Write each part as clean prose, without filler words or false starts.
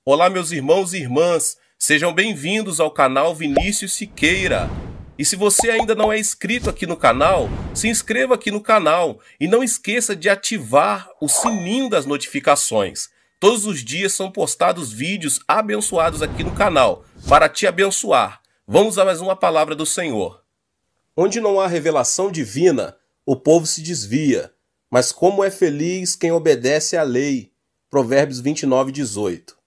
Olá, meus irmãos e irmãs, sejam bem-vindos ao canal Vinícius Siqueira. E se você ainda não é inscrito aqui no canal, se inscreva aqui no canal e não esqueça de ativar o sininho das notificações. Todos os dias são postados vídeos abençoados aqui no canal para te abençoar. Vamos a mais uma palavra do Senhor. Onde não há revelação divina, o povo se desvia, mas como é feliz quem obedece à lei. Provérbios 29:18.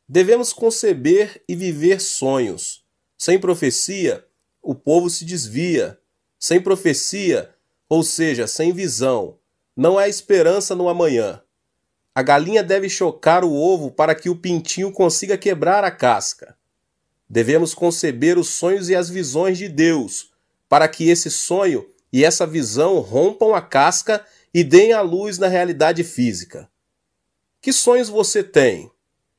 Devemos conceber e viver sonhos. Sem profecia, o povo se desvia. Sem profecia, ou seja, sem visão, não há esperança no amanhã. A galinha deve chocar o ovo para que o pintinho consiga quebrar a casca. Devemos conceber os sonhos e as visões de Deus, para que esse sonho e essa visão rompam a casca e deem a luz na realidade física. Que sonhos você tem?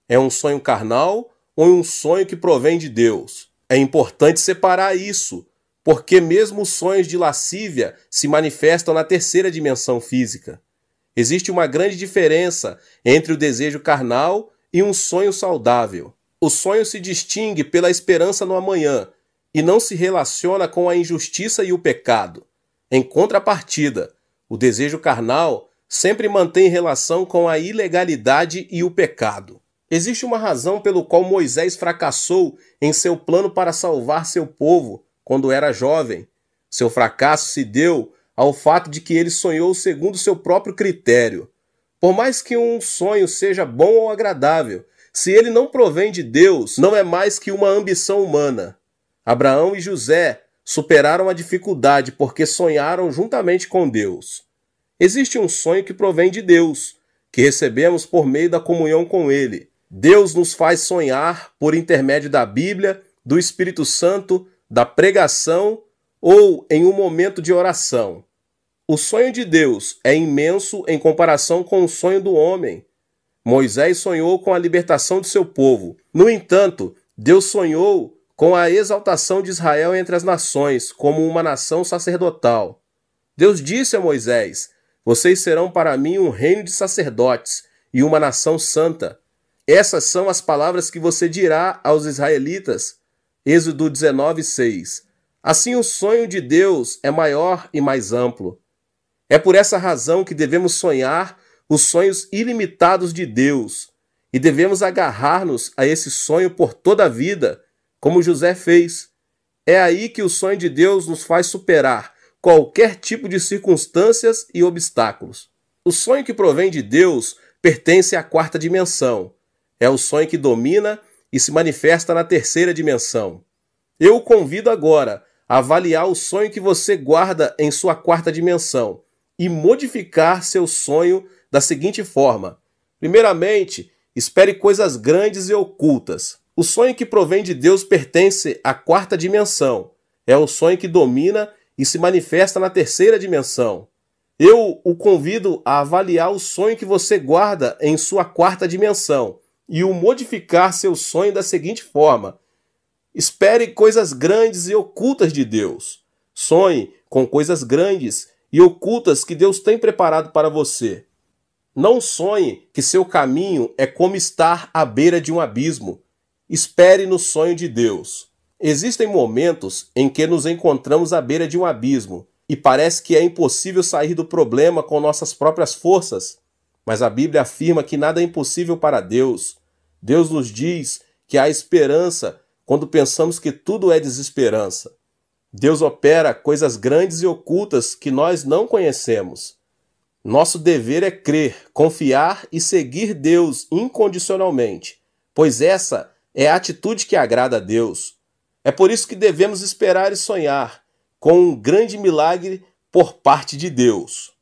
É um sonho carnal ou um sonho que provém de Deus? É importante separar isso, porque mesmo os sonhos de lascívia se manifestam na terceira dimensão física. Existe uma grande diferença entre o desejo carnal e um sonho saudável. O sonho se distingue pela esperança no amanhã e não se relaciona com a injustiça e o pecado. Em contrapartida, o desejo carnal sempre mantém relação com a ilegalidade e o pecado. Existe uma razão pelo qual Moisés fracassou em seu plano para salvar seu povo quando era jovem. Seu fracasso se deu ao fato de que ele sonhou segundo seu próprio critério. Por mais que um sonho seja bom ou agradável, se ele não provém de Deus, não é mais que uma ambição humana. Abraão e José superaram a dificuldade porque sonharam juntamente com Deus. Existe um sonho que provém de Deus, que recebemos por meio da comunhão com Ele. Deus nos faz sonhar por intermédio da Bíblia, do Espírito Santo, da pregação ou em um momento de oração. O sonho de Deus é imenso em comparação com o sonho do homem. Moisés sonhou com a libertação de seu povo. No entanto, Deus sonhou com a exaltação de Israel entre as nações, como uma nação sacerdotal. Deus disse a Moisés: "Vocês serão para mim um reino de sacerdotes e uma nação santa." Essas são as palavras que você dirá aos israelitas. Êxodo 19:6. Assim, o sonho de Deus é maior e mais amplo. É por essa razão que devemos sonhar os sonhos ilimitados de Deus e devemos agarrar-nos a esse sonho por toda a vida, como José fez. É aí que o sonho de Deus nos faz superar qualquer tipo de circunstâncias e obstáculos. O sonho que provém de Deus pertence à quarta dimensão. É o sonho que domina e se manifesta na terceira dimensão. Eu o convido agora a avaliar o sonho que você guarda em sua quarta dimensão e modificar seu sonho da seguinte forma. Primeiramente, espere coisas grandes e ocultas. O sonho que provém de Deus pertence à quarta dimensão. É o sonho que domina e se manifesta na terceira dimensão. Eu o convido a avaliar o sonho que você guarda em sua quarta dimensão e o modificar seu sonho da seguinte forma. Espere coisas grandes e ocultas de Deus. Sonhe com coisas grandes e ocultas que Deus tem preparado para você. Não sonhe que seu caminho é como estar à beira de um abismo. Espere no sonho de Deus. Existem momentos em que nos encontramos à beira de um abismo e parece que é impossível sair do problema com nossas próprias forças. Mas a Bíblia afirma que nada é impossível para Deus. Deus nos diz que há esperança quando pensamos que tudo é desesperança. Deus opera coisas grandes e ocultas que nós não conhecemos. Nosso dever é crer, confiar e seguir Deus incondicionalmente, pois essa é a atitude que agrada a Deus. É por isso que devemos esperar e sonhar com um grande milagre por parte de Deus.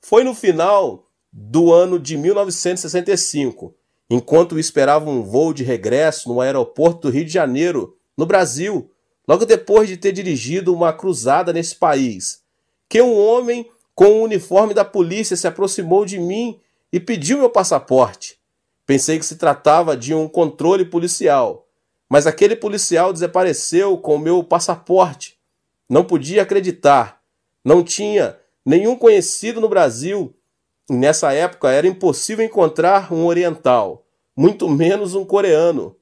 Foi no final do ano de 1965, enquanto esperava um voo de regresso no aeroporto do Rio de Janeiro, no Brasil, logo depois de ter dirigido uma cruzada nesse país, que um homem com o uniforme da polícia se aproximou de mim e pediu meu passaporte. Pensei que se tratava de um controle policial, mas aquele policial desapareceu com o meu passaporte. Não podia acreditar. Não tinha nenhum conhecido no Brasil. E nessa época era impossível encontrar um oriental. muito menos um coreano.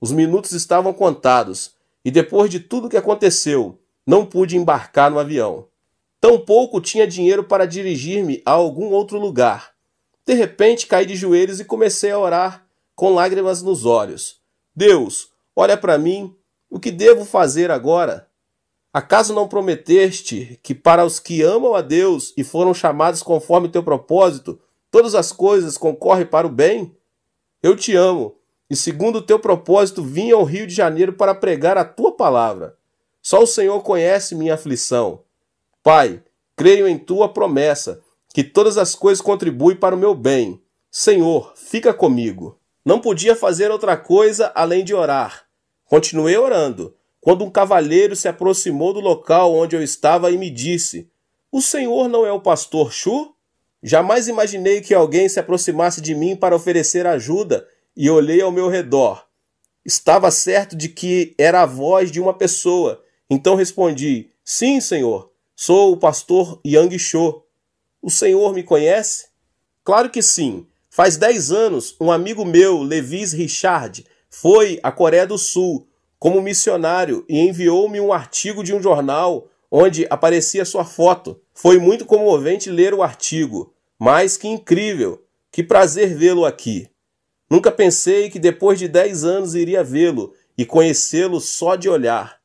Os minutos estavam contados, e depois de tudo que aconteceu, não pude embarcar no avião. Tampouco tinha dinheiro para dirigir-me a algum outro lugar. De repente caí de joelhos e comecei a orar, com lágrimas nos olhos. Deus, olha para mim, o que devo fazer agora? Acaso não prometeste que para os que amam a Deus e foram chamados conforme o teu propósito, todas as coisas concorrem para o bem? Eu te amo, e segundo o teu propósito vim ao Rio de Janeiro para pregar a tua palavra. Só o Senhor conhece minha aflição. Pai, creio em tua promessa, que todas as coisas contribuem para o meu bem. Senhor, fica comigo. Não podia fazer outra coisa além de orar. Continuei orando, quando um cavalheiro se aproximou do local onde eu estava e me disse: O senhor não é o pastor Chu? Jamais imaginei que alguém se aproximasse de mim para oferecer ajuda e olhei ao meu redor. Estava certo de que era a voz de uma pessoa, então respondi: Sim, senhor, sou o pastor Yang Cho. O senhor me conhece? Claro que sim. Faz 10 anos, um amigo meu, Levis Richard, foi à Coreia do Sul como missionário e enviou-me um artigo de um jornal onde aparecia sua foto. Foi muito comovente ler o artigo, mas que incrível, que prazer vê-lo aqui. Nunca pensei que depois de 10 anos iria vê-lo e conhecê-lo só de olhar.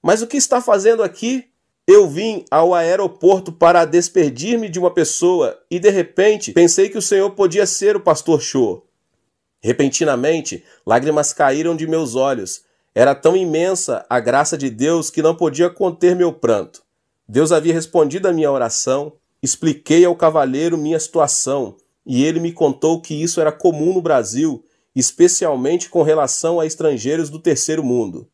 Mas o que está fazendo aqui? Eu vim ao aeroporto para despedir-me de uma pessoa e de repente pensei que o senhor podia ser o pastor Cho. Repentinamente, lágrimas caíram de meus olhos. Era tão imensa a graça de Deus que não podia conter meu pranto. Deus havia respondido à minha oração, expliquei ao cavalheiro minha situação e ele me contou que isso era comum no Brasil, especialmente com relação a estrangeiros do terceiro mundo.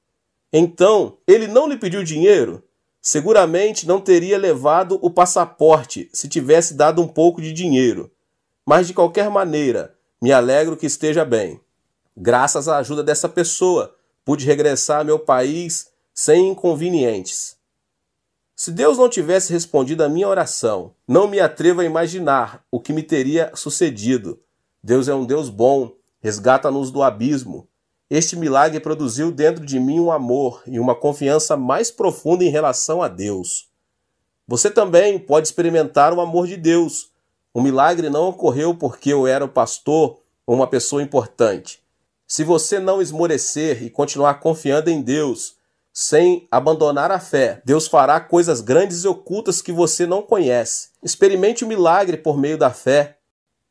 Então, ele não lhe pediu dinheiro? Seguramente não teria levado o passaporte se tivesse dado um pouco de dinheiro. Mas de qualquer maneira, me alegro que esteja bem. Graças à ajuda dessa pessoa, pude regressar ao meu país sem inconvenientes. Se Deus não tivesse respondido à minha oração, não me atrevo a imaginar o que me teria sucedido. Deus é um Deus bom, resgata-nos do abismo. Este milagre produziu dentro de mim um amor e uma confiança mais profunda em relação a Deus. Você também pode experimentar o amor de Deus. O milagre não ocorreu porque eu era o pastor ou uma pessoa importante. Se você não esmorecer e continuar confiando em Deus, sem abandonar a fé, Deus fará coisas grandes e ocultas que você não conhece. Experimente o milagre por meio da fé.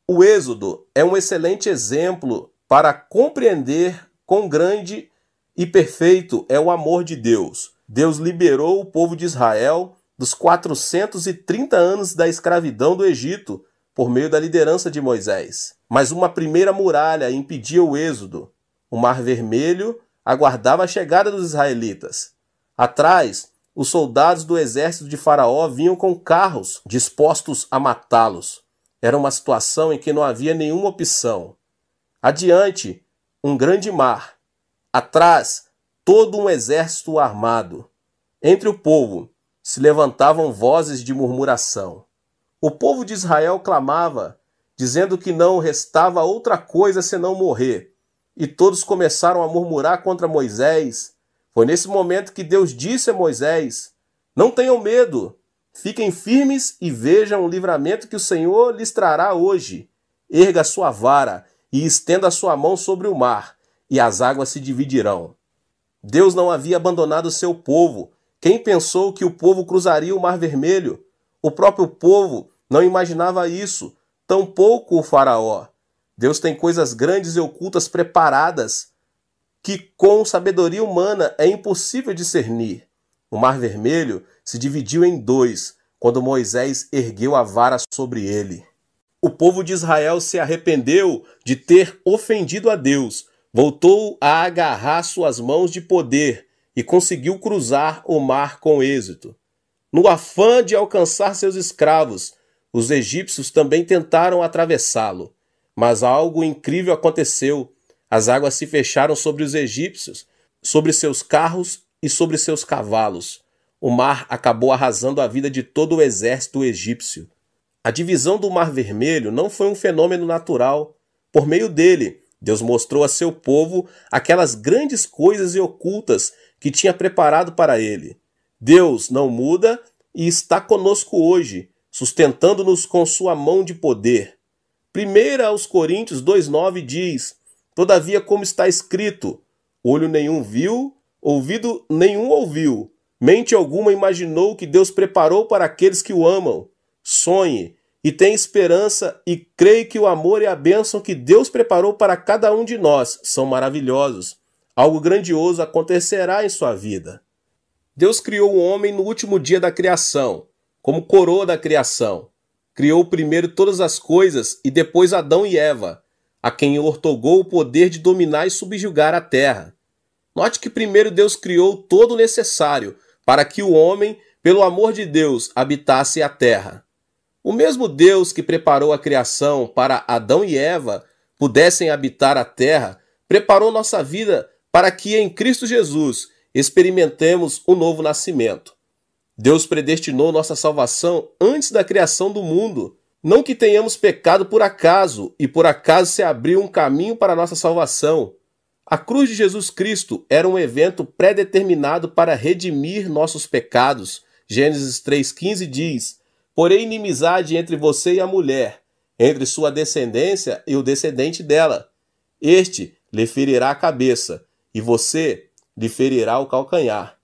O Êxodo é um excelente exemplo para compreender quão grande e perfeito é o amor de Deus. Deus liberou o povo de Israel dos 430 anos da escravidão do Egito por meio da liderança de Moisés. Mas uma primeira muralha impedia o êxodo. O Mar Vermelho aguardava a chegada dos israelitas. Atrás, os soldados do exército de Faraó vinham com carros dispostos a matá-los. Era uma situação em que não havia nenhuma opção. Adiante, um grande mar. Atrás, todo um exército armado. Entre o povo se levantavam vozes de murmuração. O povo de Israel clamava, dizendo que não restava outra coisa senão morrer. E todos começaram a murmurar contra Moisés. Foi nesse momento que Deus disse a Moisés: Não tenham medo, fiquem firmes e vejam o livramento que o Senhor lhes trará hoje. Erga a sua vara e estenda a sua mão sobre o mar, e as águas se dividirão. Deus não havia abandonado o seu povo. Quem pensou que o povo cruzaria o Mar Vermelho? O próprio povo não imaginava isso, tampouco o faraó. Deus tem coisas grandes e ocultas preparadas que com sabedoria humana é impossível discernir. O Mar Vermelho se dividiu em dois quando Moisés ergueu a vara sobre ele. O povo de Israel se arrependeu de ter ofendido a Deus, voltou a agarrar suas mãos de poder e conseguiu cruzar o mar com êxito. No afã de alcançar seus escravos, os egípcios também tentaram atravessá-lo. Mas algo incrível aconteceu. As águas se fecharam sobre os egípcios, sobre seus carros e sobre seus cavalos. O mar acabou arrasando a vida de todo o exército egípcio. A divisão do Mar Vermelho não foi um fenômeno natural. Por meio dele, Deus mostrou a seu povo aquelas grandes coisas e ocultas que tinha preparado para ele. Deus não muda e está conosco hoje, sustentando-nos com sua mão de poder. 1 aos Coríntios 2,9 diz: Todavia, como está escrito, olho nenhum viu, ouvido nenhum ouviu, mente alguma imaginou que Deus preparou para aqueles que o amam. Sonhe e tenha esperança e creia que o amor e a bênção que Deus preparou para cada um de nós são maravilhosos. Algo grandioso acontecerá em sua vida. Deus criou o homem no último dia da criação, como coroa da criação. Criou primeiro todas as coisas e depois Adão e Eva, a quem outorgou o poder de dominar e subjugar a terra. Note que primeiro Deus criou todo o necessário para que o homem, pelo amor de Deus, habitasse a terra. O mesmo Deus que preparou a criação para Adão e Eva pudessem habitar a terra, preparou nossa vida para que em Cristo Jesus experimentemos o novo nascimento. Deus predestinou nossa salvação antes da criação do mundo. Não que tenhamos pecado por acaso, e por acaso se abriu um caminho para a nossa salvação. A cruz de Jesus Cristo era um evento pré-determinado para redimir nossos pecados. Gênesis 3,15 diz: Porém inimizade entre você e a mulher, entre sua descendência e o descendente dela. Este lhe ferirá a cabeça, e você lhe ferirá o calcanhar.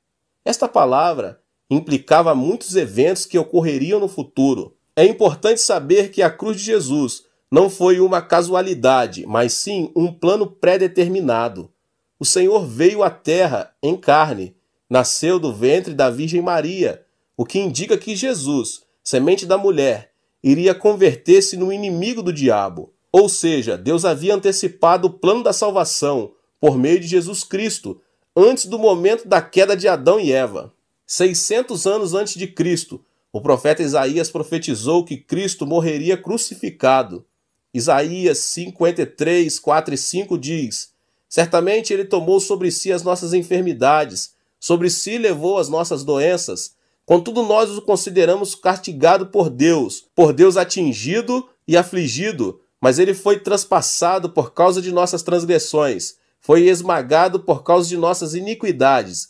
Esta palavra implicava muitos eventos que ocorreriam no futuro. É importante saber que a cruz de Jesus não foi uma casualidade, mas sim um plano pré-determinado. O Senhor veio à terra em carne, nasceu do ventre da Virgem Maria, o que indica que Jesus, semente da mulher, iria converter-se no inimigo do diabo. Ou seja, Deus havia antecipado o plano da salvação por meio de Jesus Cristo, antes do momento da queda de Adão e Eva. 600 anos antes de Cristo, o profeta Isaías profetizou que Cristo morreria crucificado. Isaías 53, 4 e 5 diz: Certamente ele tomou sobre si as nossas enfermidades, sobre si levou as nossas doenças. Contudo, nós o consideramos castigado por Deus atingido e afligido, mas ele foi transpassado por causa de nossas transgressões, foi esmagado por causa de nossas iniquidades.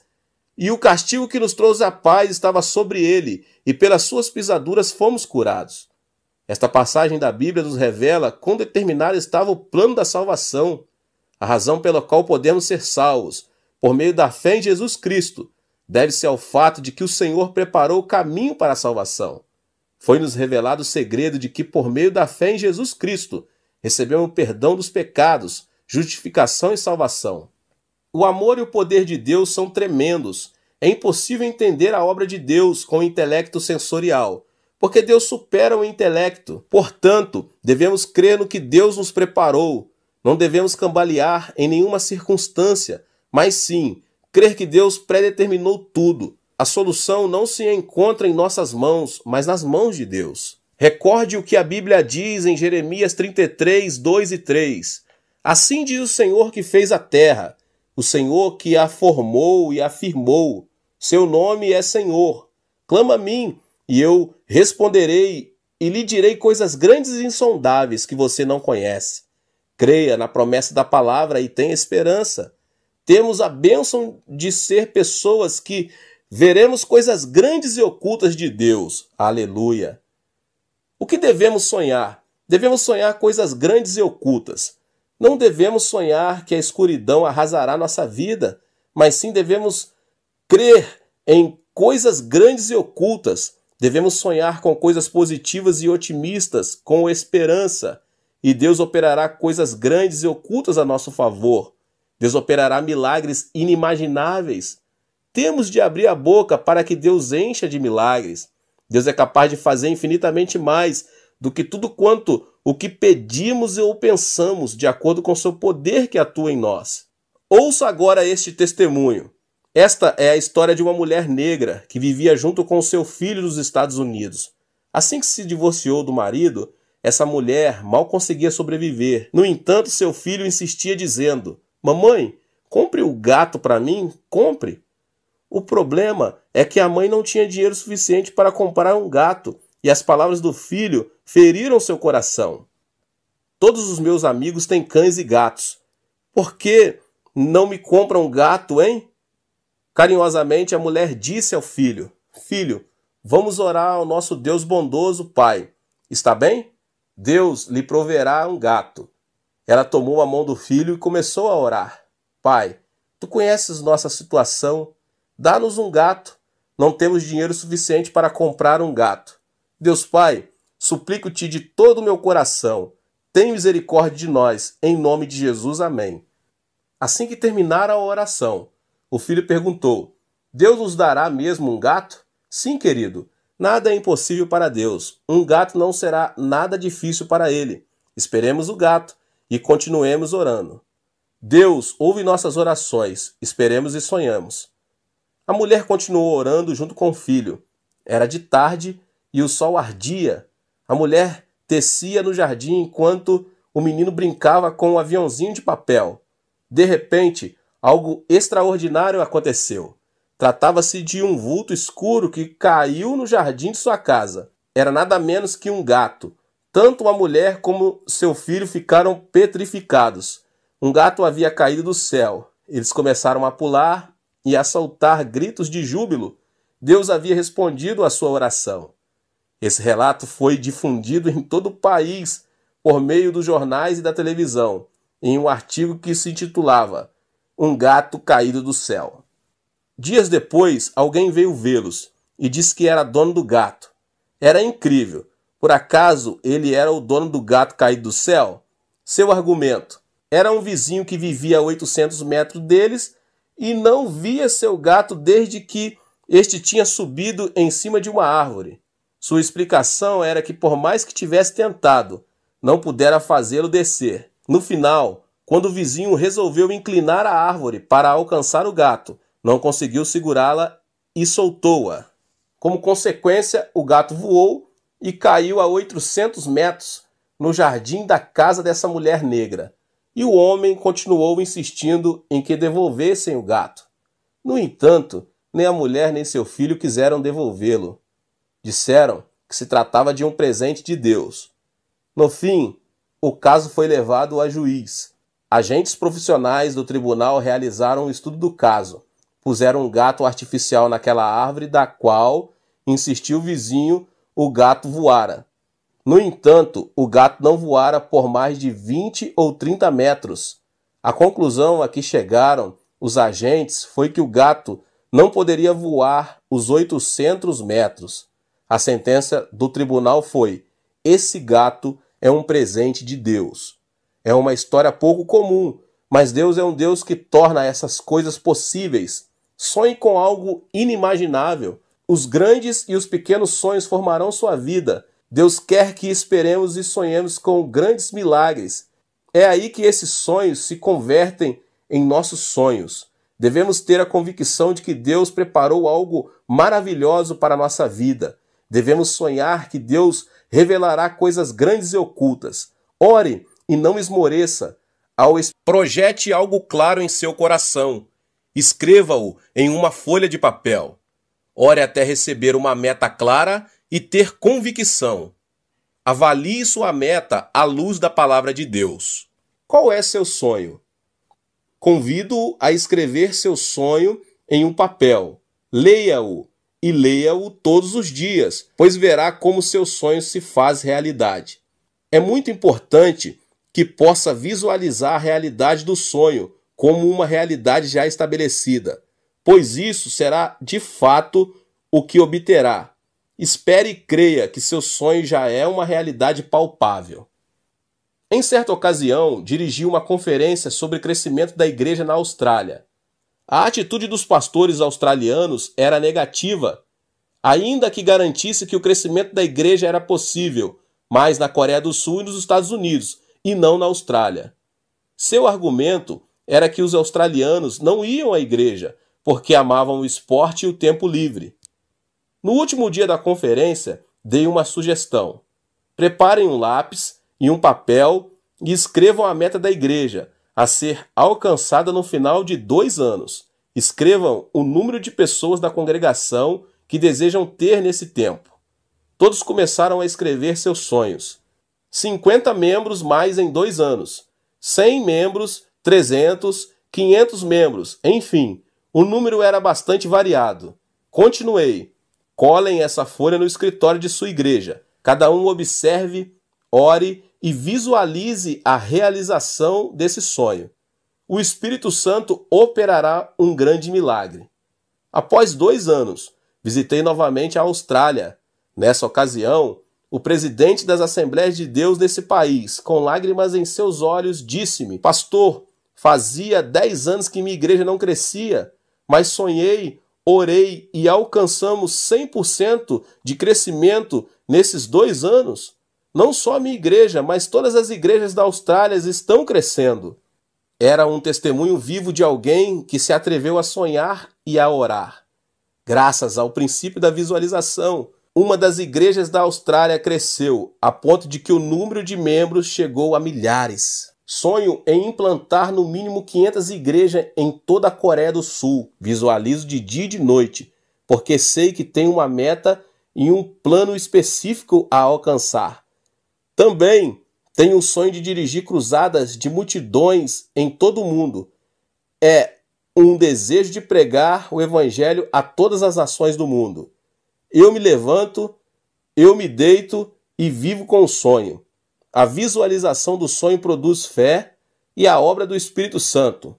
E o castigo que nos trouxe a paz estava sobre ele, e pelas suas pisaduras fomos curados. Esta passagem da Bíblia nos revela quão determinado estava o plano da salvação, a razão pela qual podemos ser salvos, por meio da fé em Jesus Cristo, deve-se ao fato de que o Senhor preparou o caminho para a salvação. Foi-nos revelado o segredo de que, por meio da fé em Jesus Cristo, recebemos o perdão dos pecados, justificação e salvação. O amor e o poder de Deus são tremendos. É impossível entender a obra de Deus com o intelecto sensorial, porque Deus supera o intelecto. Portanto, devemos crer no que Deus nos preparou. Não devemos cambalear em nenhuma circunstância, mas sim crer que Deus predeterminou tudo. A solução não se encontra em nossas mãos, mas nas mãos de Deus. Recorde o que a Bíblia diz em Jeremias 33, 2 e 3. Assim diz o Senhor que fez a terra, o Senhor que a formou e a firmou. Seu nome é Senhor. Clama a mim, e eu responderei, e lhe direi coisas grandes e insondáveis que você não conhece. Creia na promessa da palavra e tenha esperança. Temos a bênção de ser pessoas que veremos coisas grandes e ocultas de Deus. Aleluia! O que devemos sonhar? Devemos sonhar coisas grandes e ocultas. Não devemos sonhar que a escuridão arrasará nossa vida, mas sim devemos crer em coisas grandes e ocultas. Devemos sonhar com coisas positivas e otimistas, com esperança. E Deus operará coisas grandes e ocultas a nosso favor. Deus operará milagres inimagináveis. Temos de abrir a boca para que Deus encha de milagres. Deus é capaz de fazer infinitamente mais do que tudo quanto o que pedimos ou pensamos, de acordo com o seu poder que atua em nós. Ouça agora este testemunho. Esta é a história de uma mulher negra que vivia junto com seu filho nos Estados Unidos. Assim que se divorciou do marido, essa mulher mal conseguia sobreviver. No entanto, seu filho insistia dizendo: Mamãe, compre o gato para mim, compre. O problema é que a mãe não tinha dinheiro suficiente para comprar um gato, e as palavras do filho feriram seu coração. Todos os meus amigos têm cães e gatos. Por que não me compram um gato, hein? Carinhosamente a mulher disse ao filho: Filho, vamos orar ao nosso Deus bondoso, Pai. Está bem? Deus lhe proverá um gato. Ela tomou a mão do filho e começou a orar. Pai, tu conheces nossa situação. Dá-nos um gato. Não temos dinheiro suficiente para comprar um gato. Deus Pai, suplico-te de todo o meu coração. Tem misericórdia de nós. Em nome de Jesus, amém. Assim que terminara a oração, o filho perguntou: Deus nos dará mesmo um gato? Sim, querido. Nada é impossível para Deus. Um gato não será nada difícil para ele. Esperemos o gato e continuemos orando. Deus ouve nossas orações. Esperemos e sonhamos. A mulher continuou orando junto com o filho. Era de tarde e o sol ardia. A mulher tecia no jardim enquanto o menino brincava com um aviãozinho de papel. De repente, algo extraordinário aconteceu. Tratava-se de um vulto escuro que caiu no jardim de sua casa. Era nada menos que um gato. Tanto a mulher como seu filho ficaram petrificados. Um gato havia caído do céu. Eles começaram a pular e a soltar gritos de júbilo. Deus havia respondido à sua oração. Esse relato foi difundido em todo o país por meio dos jornais e da televisão, em um artigo que se intitulava Um Gato Caído do Céu. Dias depois, alguém veio vê-los e disse que era dono do gato. Era incrível. Por acaso ele era o dono do gato caído do céu? Seu argumento: era um vizinho que vivia a 800 metros deles e não via seu gato desde que este tinha subido em cima de uma árvore. Sua explicação era que, por mais que tivesse tentado, não pudera fazê-lo descer. No final, quando o vizinho resolveu inclinar a árvore para alcançar o gato, não conseguiu segurá-la e soltou-a. Como consequência, o gato voou e caiu a 800 metros no jardim da casa dessa mulher negra. E o homem continuou insistindo em que devolvessem o gato. No entanto, nem a mulher nem seu filho quiseram devolvê-lo. Disseram que se tratava de um presente de Deus. No fim, o caso foi levado a juiz. Agentes profissionais do tribunal realizaram um estudo do caso. Puseram um gato artificial naquela árvore da qual, insistiu o vizinho, o gato voara. No entanto, o gato não voara por mais de 20 ou 30 metros. A conclusão a que chegaram os agentes foi que o gato não poderia voar os 800 metros. A sentença do tribunal foi: esse gato é um presente de Deus. É uma história pouco comum, mas Deus é um Deus que torna essas coisas possíveis. Sonhe com algo inimaginável. Os grandes e os pequenos sonhos formarão sua vida. Deus quer que esperemos e sonhemos com grandes milagres. É aí que esses sonhos se convertem em nossos sonhos. Devemos ter a convicção de que Deus preparou algo maravilhoso para a nossa vida. Devemos sonhar que Deus revelará coisas grandes e ocultas. Ore e não esmoreça. Projete algo claro em seu coração. Escreva-o em uma folha de papel. Ore até receber uma meta clara e ter convicção. Avalie sua meta à luz da palavra de Deus. Qual é seu sonho? Convido-o a escrever seu sonho em um papel. Leia-o e leia-o todos os dias, pois verá como seu sonho se faz realidade. É muito importante que possa visualizar a realidade do sonho como uma realidade já estabelecida, pois isso será de fato o que obterá. Espere e creia que seu sonho já é uma realidade palpável. Em certa ocasião, dirigi uma conferência sobre crescimento da igreja na Austrália. A atitude dos pastores australianos era negativa, ainda que garantisse que o crescimento da igreja era possível, mas na Coreia do Sul e nos Estados Unidos, e não na Austrália. Seu argumento era que os australianos não iam à igreja porque amavam o esporte e o tempo livre. No último dia da conferência, dei uma sugestão. Preparem um lápis e um papel e escrevam a meta da igreja a ser alcançada no final de 2 anos. Escrevam o número de pessoas da congregação que desejam ter nesse tempo. Todos começaram a escrever seus sonhos. 50 membros mais em 2 anos, 100 membros, 300, 500 membros, enfim, o número era bastante variado. Continuei. Colhem essa folha no escritório de sua igreja. Cada um observe, ore e visualize a realização desse sonho. O Espírito Santo operará um grande milagre. Após 2 anos, visitei novamente a Austrália. Nessa ocasião, o presidente das Assembleias de Deus desse país, com lágrimas em seus olhos, disse-me: Pastor, fazia 10 anos que minha igreja não crescia, mas sonhei, orei e alcançamos 100% de crescimento nesses 2 anos. Não só a minha igreja, mas todas as igrejas da Austrália estão crescendo. Era um testemunho vivo de alguém que se atreveu a sonhar e a orar. Graças ao princípio da visualização, uma das igrejas da Austrália cresceu, a ponto de que o número de membros chegou a milhares. Sonho em implantar no mínimo 500 igrejas em toda a Coreia do Sul. Visualizo de dia e de noite, porque sei que tenho uma meta e um plano específico a alcançar. Também tenho o sonho de dirigir cruzadas de multidões em todo o mundo. É um desejo de pregar o evangelho a todas as nações do mundo. Eu me levanto, eu me deito e vivo com o sonho. A visualização do sonho produz fé e a obra do Espírito Santo.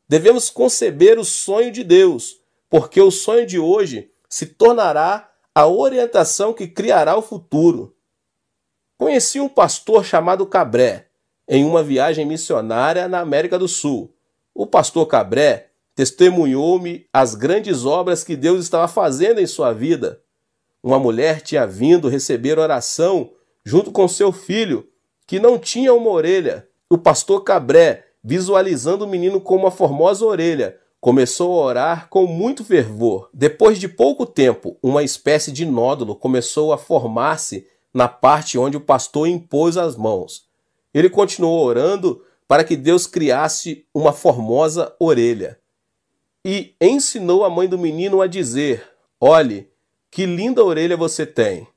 Devemos conceber o sonho de Deus, porque o sonho de hoje se tornará a orientação que criará o futuro. Conheci um pastor chamado Cabré em uma viagem missionária na América do Sul. O pastor Cabré testemunhou-me as grandes obras que Deus estava fazendo em sua vida. Uma mulher tinha vindo receber oração junto com seu filho, que não tinha uma orelha. O pastor Cabré, visualizando o menino com uma formosa orelha, começou a orar com muito fervor. Depois de pouco tempo, uma espécie de nódulo começou a formar-se na parte onde o pastor impôs as mãos. Ele continuou orando para que Deus criasse uma formosa orelha. E ensinou a mãe do menino a dizer: olhe, que linda orelha você tem.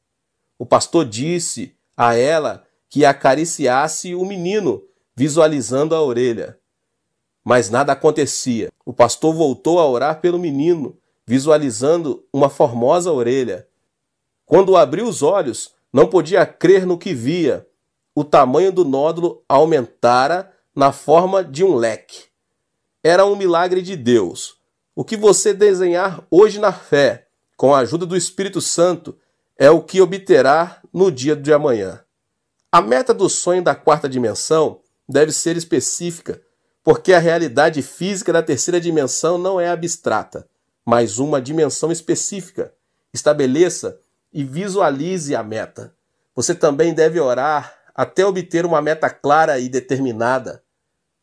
O pastor disse a ela que acariciasse o menino, visualizando a orelha. Mas nada acontecia. O pastor voltou a orar pelo menino, visualizando uma formosa orelha. Quando abriu os olhos, não podia crer no que via. O tamanho do nódulo aumentara na forma de um leque. Era um milagre de Deus. O que você desenhar hoje na fé, com a ajuda do Espírito Santo, é o que obterá no dia de amanhã. A meta do sonho da 4ª dimensão deve ser específica, porque a realidade física da 3ª dimensão não é abstrata, mas uma dimensão específica. Estabeleça e visualize a meta. Você também deve orar até obter uma meta clara e determinada.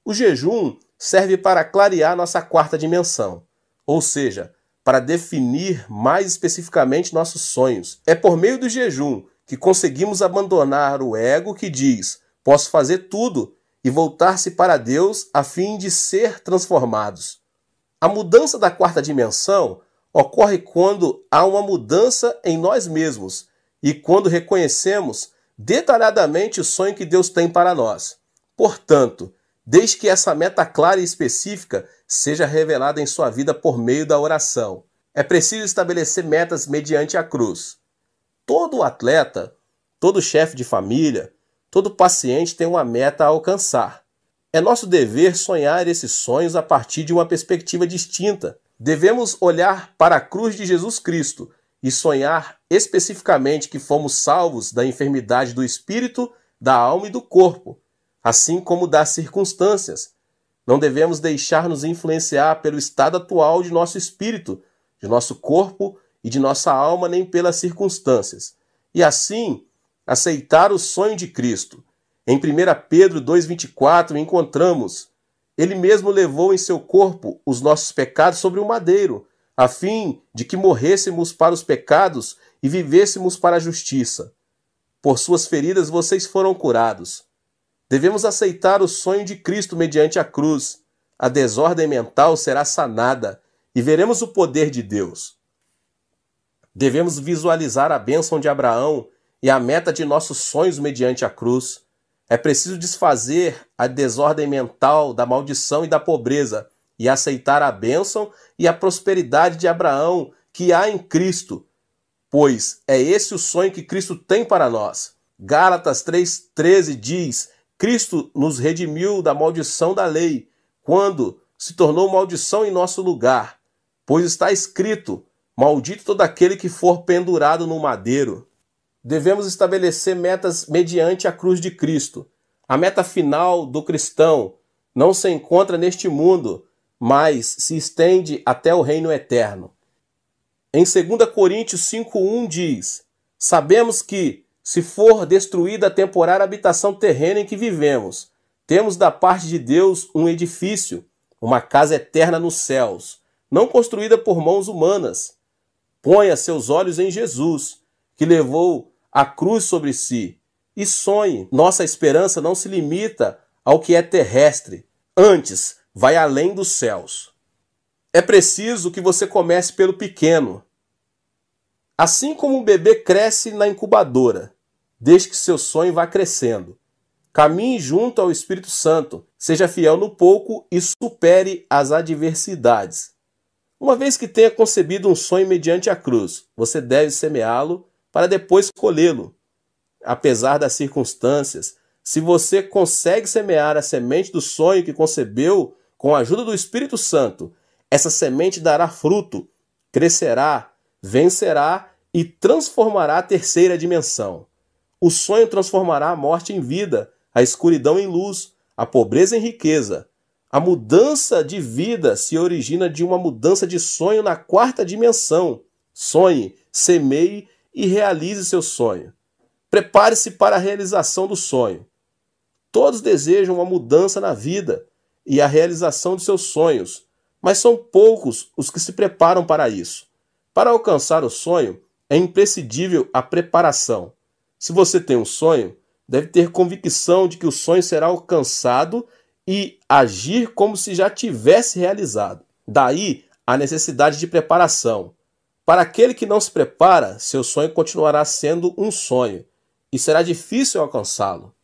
O jejum serve para clarear nossa 4ª dimensão, ou seja, para definir mais especificamente nossos sonhos. É por meio do jejum que conseguimos abandonar o ego que diz: posso fazer tudo, e voltar-se para Deus a fim de ser transformados. A mudança da 4ª dimensão ocorre quando há uma mudança em nós mesmos e quando reconhecemos detalhadamente o sonho que Deus tem para nós. Portanto, desde que essa meta clara e específica seja revelada em sua vida por meio da oração, é preciso estabelecer metas mediante a cruz. Todo atleta, todo chefe de família, todo paciente tem uma meta a alcançar. É nosso dever sonhar esses sonhos a partir de uma perspectiva distinta. Devemos olhar para a cruz de Jesus Cristo e sonhar especificamente que fomos salvos da enfermidade do espírito, da alma e do corpo, assim como das circunstâncias. Não devemos deixar-nos influenciar pelo estado atual de nosso espírito, de nosso corpo e de nossa alma, nem pelas circunstâncias. E assim, aceitar o sonho de Cristo. Em 1 Pedro 2,24 encontramos: Ele mesmo levou em seu corpo os nossos pecados sobre o madeiro, a fim de que morrêssemos para os pecados e vivêssemos para a justiça. Por suas feridas vocês foram curados. Devemos aceitar o sonho de Cristo mediante a cruz. A desordem mental será sanada e veremos o poder de Deus. Devemos visualizar a bênção de Abraão e a meta de nossos sonhos mediante a cruz. É preciso desfazer a desordem mental da maldição e da pobreza e aceitar a bênção e a prosperidade de Abraão que há em Cristo, pois é esse o sonho que Cristo tem para nós. Gálatas 3,13 diz: Cristo nos redimiu da maldição da lei, quando se tornou maldição em nosso lugar, pois está escrito: maldito todo aquele que for pendurado no madeiro. Devemos estabelecer metas mediante a cruz de Cristo. A meta final do cristão não se encontra neste mundo, mas se estende até o reino eterno. Em 2 Coríntios 5,1 diz: sabemos que, se for destruída a temporária habitação terrena em que vivemos, temos da parte de Deus um edifício, uma casa eterna nos céus, não construída por mãos humanas. Ponha seus olhos em Jesus, que levou a cruz sobre si, e sonhe. Nossa esperança não se limita ao que é terrestre, antes vai além dos céus. É preciso que você comece pelo pequeno. Assim como um bebê cresce na incubadora, desde que seu sonho vá crescendo. Caminhe junto ao Espírito Santo, seja fiel no pouco e supere as adversidades. Uma vez que tenha concebido um sonho mediante a cruz, você deve semeá-lo para depois colhê-lo. Apesar das circunstâncias, se você consegue semear a semente do sonho que concebeu com a ajuda do Espírito Santo, essa semente dará fruto, crescerá, vencerá e transformará a terceira dimensão. O sonho transformará a morte em vida, a escuridão em luz, a pobreza em riqueza. A mudança de vida se origina de uma mudança de sonho na quarta dimensão. Sonhe, semeie e realize seu sonho. Prepare-se para a realização do sonho. Todos desejam uma mudança na vida e a realização de seus sonhos, mas são poucos os que se preparam para isso. Para alcançar o sonho, é imprescindível a preparação. Se você tem um sonho, deve ter convicção de que o sonho será alcançado e agir como se já tivesse realizado. Daí a necessidade de preparação. Para aquele que não se prepara, seu sonho continuará sendo um sonho e será difícil alcançá-lo.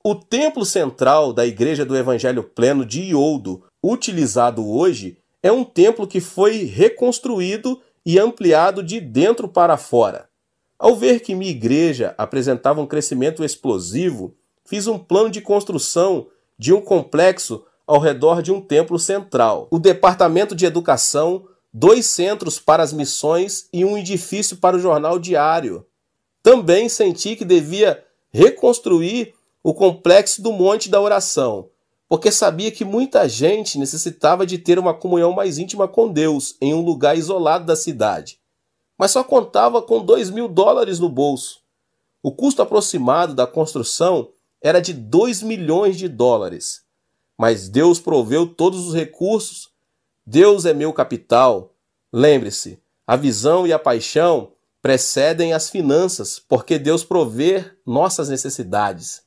O templo central da Igreja do Evangelho Pleno de Ioldo, utilizado hoje, é um templo que foi reconstruído e ampliado de dentro para fora. Ao ver que minha igreja apresentava um crescimento explosivo, fiz um plano de construção de um complexo ao redor de um templo central, o departamento de educação, 2 centros para as missões e um edifício para o jornal diário. Também senti que devia reconstruir o complexo do Monte da Oração, porque sabia que muita gente necessitava de ter uma comunhão mais íntima com Deus em um lugar isolado da cidade, mas só contava com $2.000 no bolso. O custo aproximado da construção era de $2 milhões, mas Deus proveu todos os recursos. Deus é meu capital. Lembre-se, a visão e a paixão precedem as finanças, porque Deus provê nossas necessidades.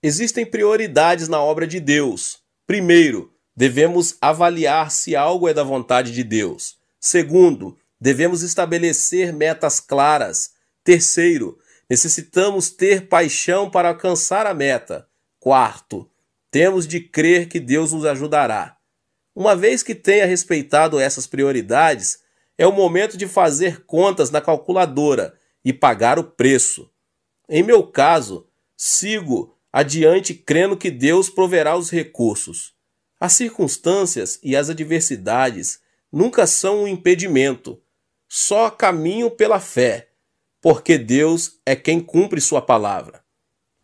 Existem prioridades na obra de Deus. Primeiro, devemos avaliar se algo é da vontade de Deus. Segundo, devemos estabelecer metas claras. Terceiro, necessitamos ter paixão para alcançar a meta. Quarto, temos de crer que Deus nos ajudará. Uma vez que tenha respeitado essas prioridades, é o momento de fazer contas na calculadora e pagar o preço. Em meu caso, sigo adiante crendo que Deus proverá os recursos. As circunstâncias e as adversidades nunca são um impedimento. Só caminho pela fé, porque Deus é quem cumpre sua palavra.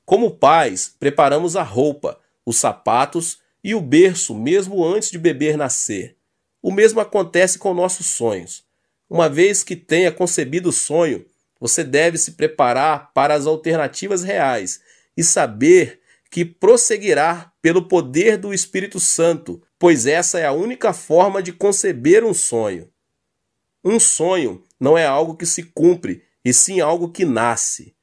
Como pais, preparamos a roupa, os sapatos e o berço mesmo antes de o bebê nascer. O mesmo acontece com nossos sonhos. Uma vez que tenha concebido o sonho, você deve se preparar para as alternativas reais e saber que prosseguirá pelo poder do Espírito Santo, pois essa é a única forma de conceber um sonho. Um sonho não é algo que se cumpre, e sim algo que nasce.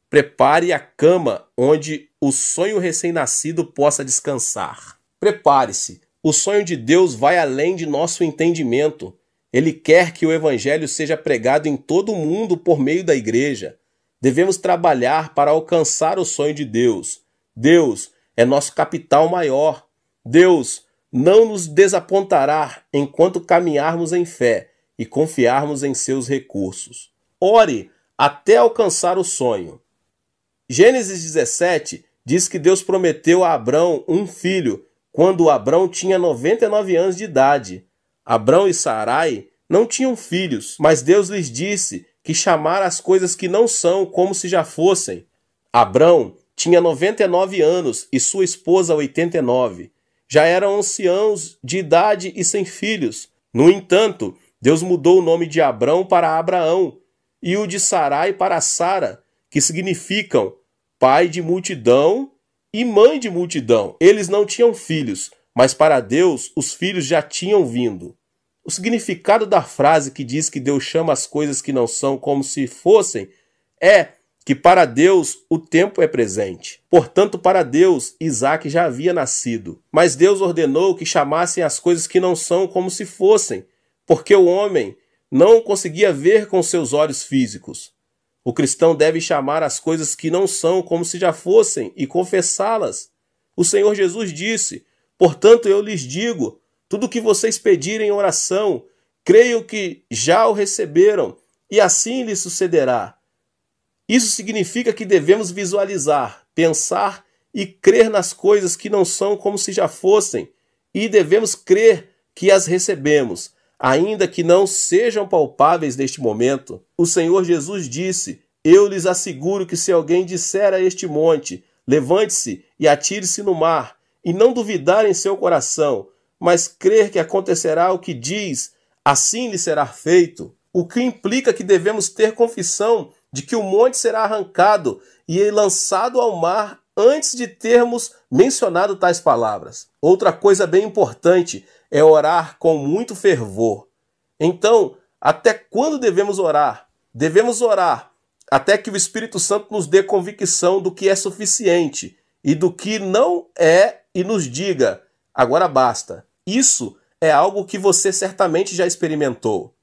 Prepare a cama onde o sonho recém-nascido possa descansar. Prepare-se. O sonho de Deus vai além de nosso entendimento. Ele quer que o Evangelho seja pregado em todo o mundo por meio da igreja. Devemos trabalhar para alcançar o sonho de Deus. Deus é nosso capital maior. Deus não nos desapontará enquanto caminharmos em fé e confiarmos em seus recursos. Ore até alcançar o sonho. Gênesis 17 diz que Deus prometeu a Abrão um filho quando Abrão tinha 99 anos de idade. Abrão e Sarai não tinham filhos, mas Deus lhes disse que chamara as coisas que não são como se já fossem. Abrão tinha 99 anos e sua esposa 89. Já eram anciãos de idade e sem filhos. No entanto, Deus mudou o nome de Abrão para Abraão e o de Sarai para Sara, que significam pai de multidão e mãe de multidão. Eles não tinham filhos, mas para Deus os filhos já tinham vindo. O significado da frase que diz que Deus chama as coisas que não são como se fossem é que para Deus o tempo é presente. Portanto, para Deus, Isaac já havia nascido. Mas Deus ordenou que chamassem as coisas que não são como se fossem, porque o homem não conseguia ver com seus olhos físicos. O cristão deve chamar as coisas que não são como se já fossem e confessá-las. O Senhor Jesus disse: portanto, eu lhes digo, tudo o que vocês pedirem em oração, creio que já o receberam, e assim lhes sucederá. Isso significa que devemos visualizar, pensar e crer nas coisas que não são como se já fossem, e devemos crer que as recebemos, ainda que não sejam palpáveis neste momento. O Senhor Jesus disse: eu lhes asseguro que se alguém disser a este monte, levante-se e atire-se no mar, e não duvidar em seu coração, mas crer que acontecerá o que diz, assim lhe será feito. O que implica que devemos ter confissão de que o monte será arrancado e lançado ao mar antes de termos mencionado tais palavras. Outra coisa bem importante é orar com muito fervor. Então, até quando devemos orar? Devemos orar até que o Espírito Santo nos dê convicção do que é suficiente e do que não é e nos diga: agora basta. Isso é algo que você certamente já experimentou.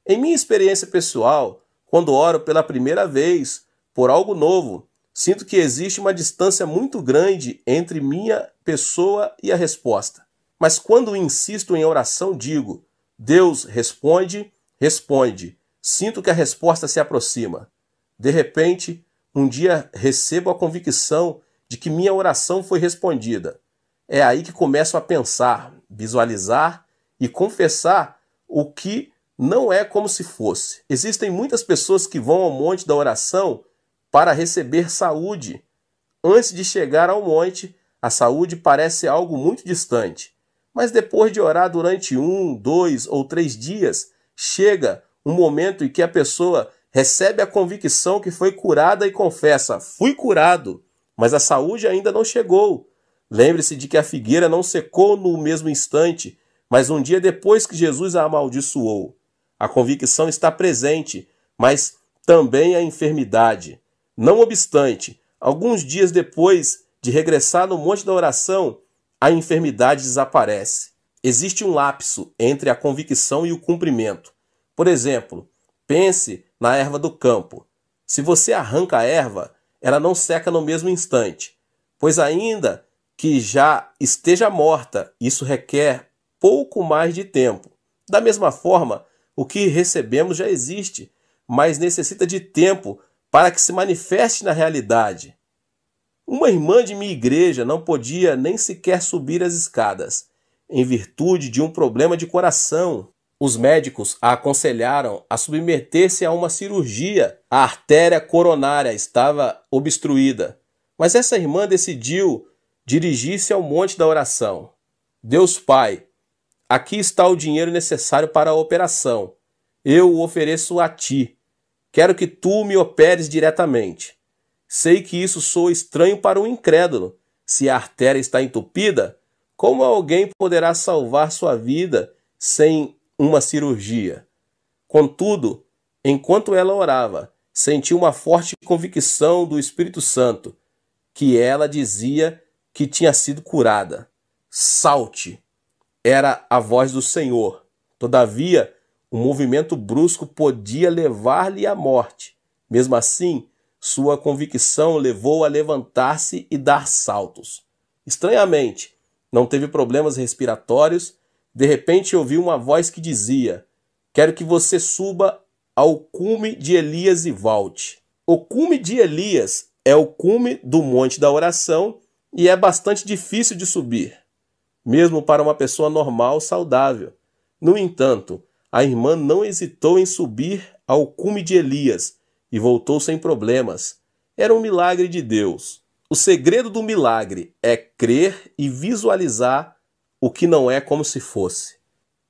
Em minha experiência pessoal, quando oro pela primeira vez por algo novo, sinto que existe uma distância muito grande entre minha pessoa e a resposta. Mas quando insisto em oração, digo: Deus responde, responde. Sinto que a resposta se aproxima. De repente, um dia recebo a convicção de que minha oração foi respondida. É aí que começo a pensar, visualizar e confessar o que não é como se fosse. Existem muitas pessoas que vão ao monte da oração para receber saúde. Antes de chegar ao monte, a saúde parece algo muito distante. Mas depois de orar durante 1, 2 ou 3 dias, chega um momento em que a pessoa recebe a convicção que foi curada e confessa: fui curado, mas a saúde ainda não chegou. Lembre-se de que a figueira não secou no mesmo instante, mas um dia depois que Jesus a amaldiçoou. A convicção está presente, mas também a enfermidade. Não obstante, alguns dias depois de regressar no monte da oração, a enfermidade desaparece. Existe um lapso entre a convicção e o cumprimento. Por exemplo, pense na erva do campo. Se você arranca a erva, ela não seca no mesmo instante, pois ainda que já esteja morta, isso requer pouco mais de tempo. Da mesma forma, o que recebemos já existe, mas necessita de tempo para que se manifeste na realidade. Uma irmã de minha igreja não podia nem sequer subir as escadas, em virtude de um problema de coração. Os médicos a aconselharam a submeter-se a uma cirurgia. A artéria coronária estava obstruída, mas essa irmã decidiu dirigir-se ao monte da oração. Deus Pai, aqui está o dinheiro necessário para a operação. Eu o ofereço a ti. Quero que tu me operes diretamente. Sei que isso soa estranho para um incrédulo. Se a artéria está entupida, como alguém poderá salvar sua vida sem uma cirurgia? Contudo, enquanto ela orava, senti uma forte convicção do Espírito Santo, que ela dizia que tinha sido curada. Salte! Era a voz do Senhor. Todavia, um movimento brusco podia levar-lhe à morte. Mesmo assim, Sua convicção levou a levantar-se e dar saltos. Estranhamente, não teve problemas respiratórios. De repente ouviu uma voz que dizia: "Quero que você suba ao cume de Elias e volte." O cume de Elias é o cume do Monte da Oração e é bastante difícil de subir, mesmo para uma pessoa normal, saudável. No entanto, a irmã não hesitou em subir ao cume de Elias e voltou sem problemas. Era um milagre de Deus. O segredo do milagre é crer e visualizar o que não é como se fosse.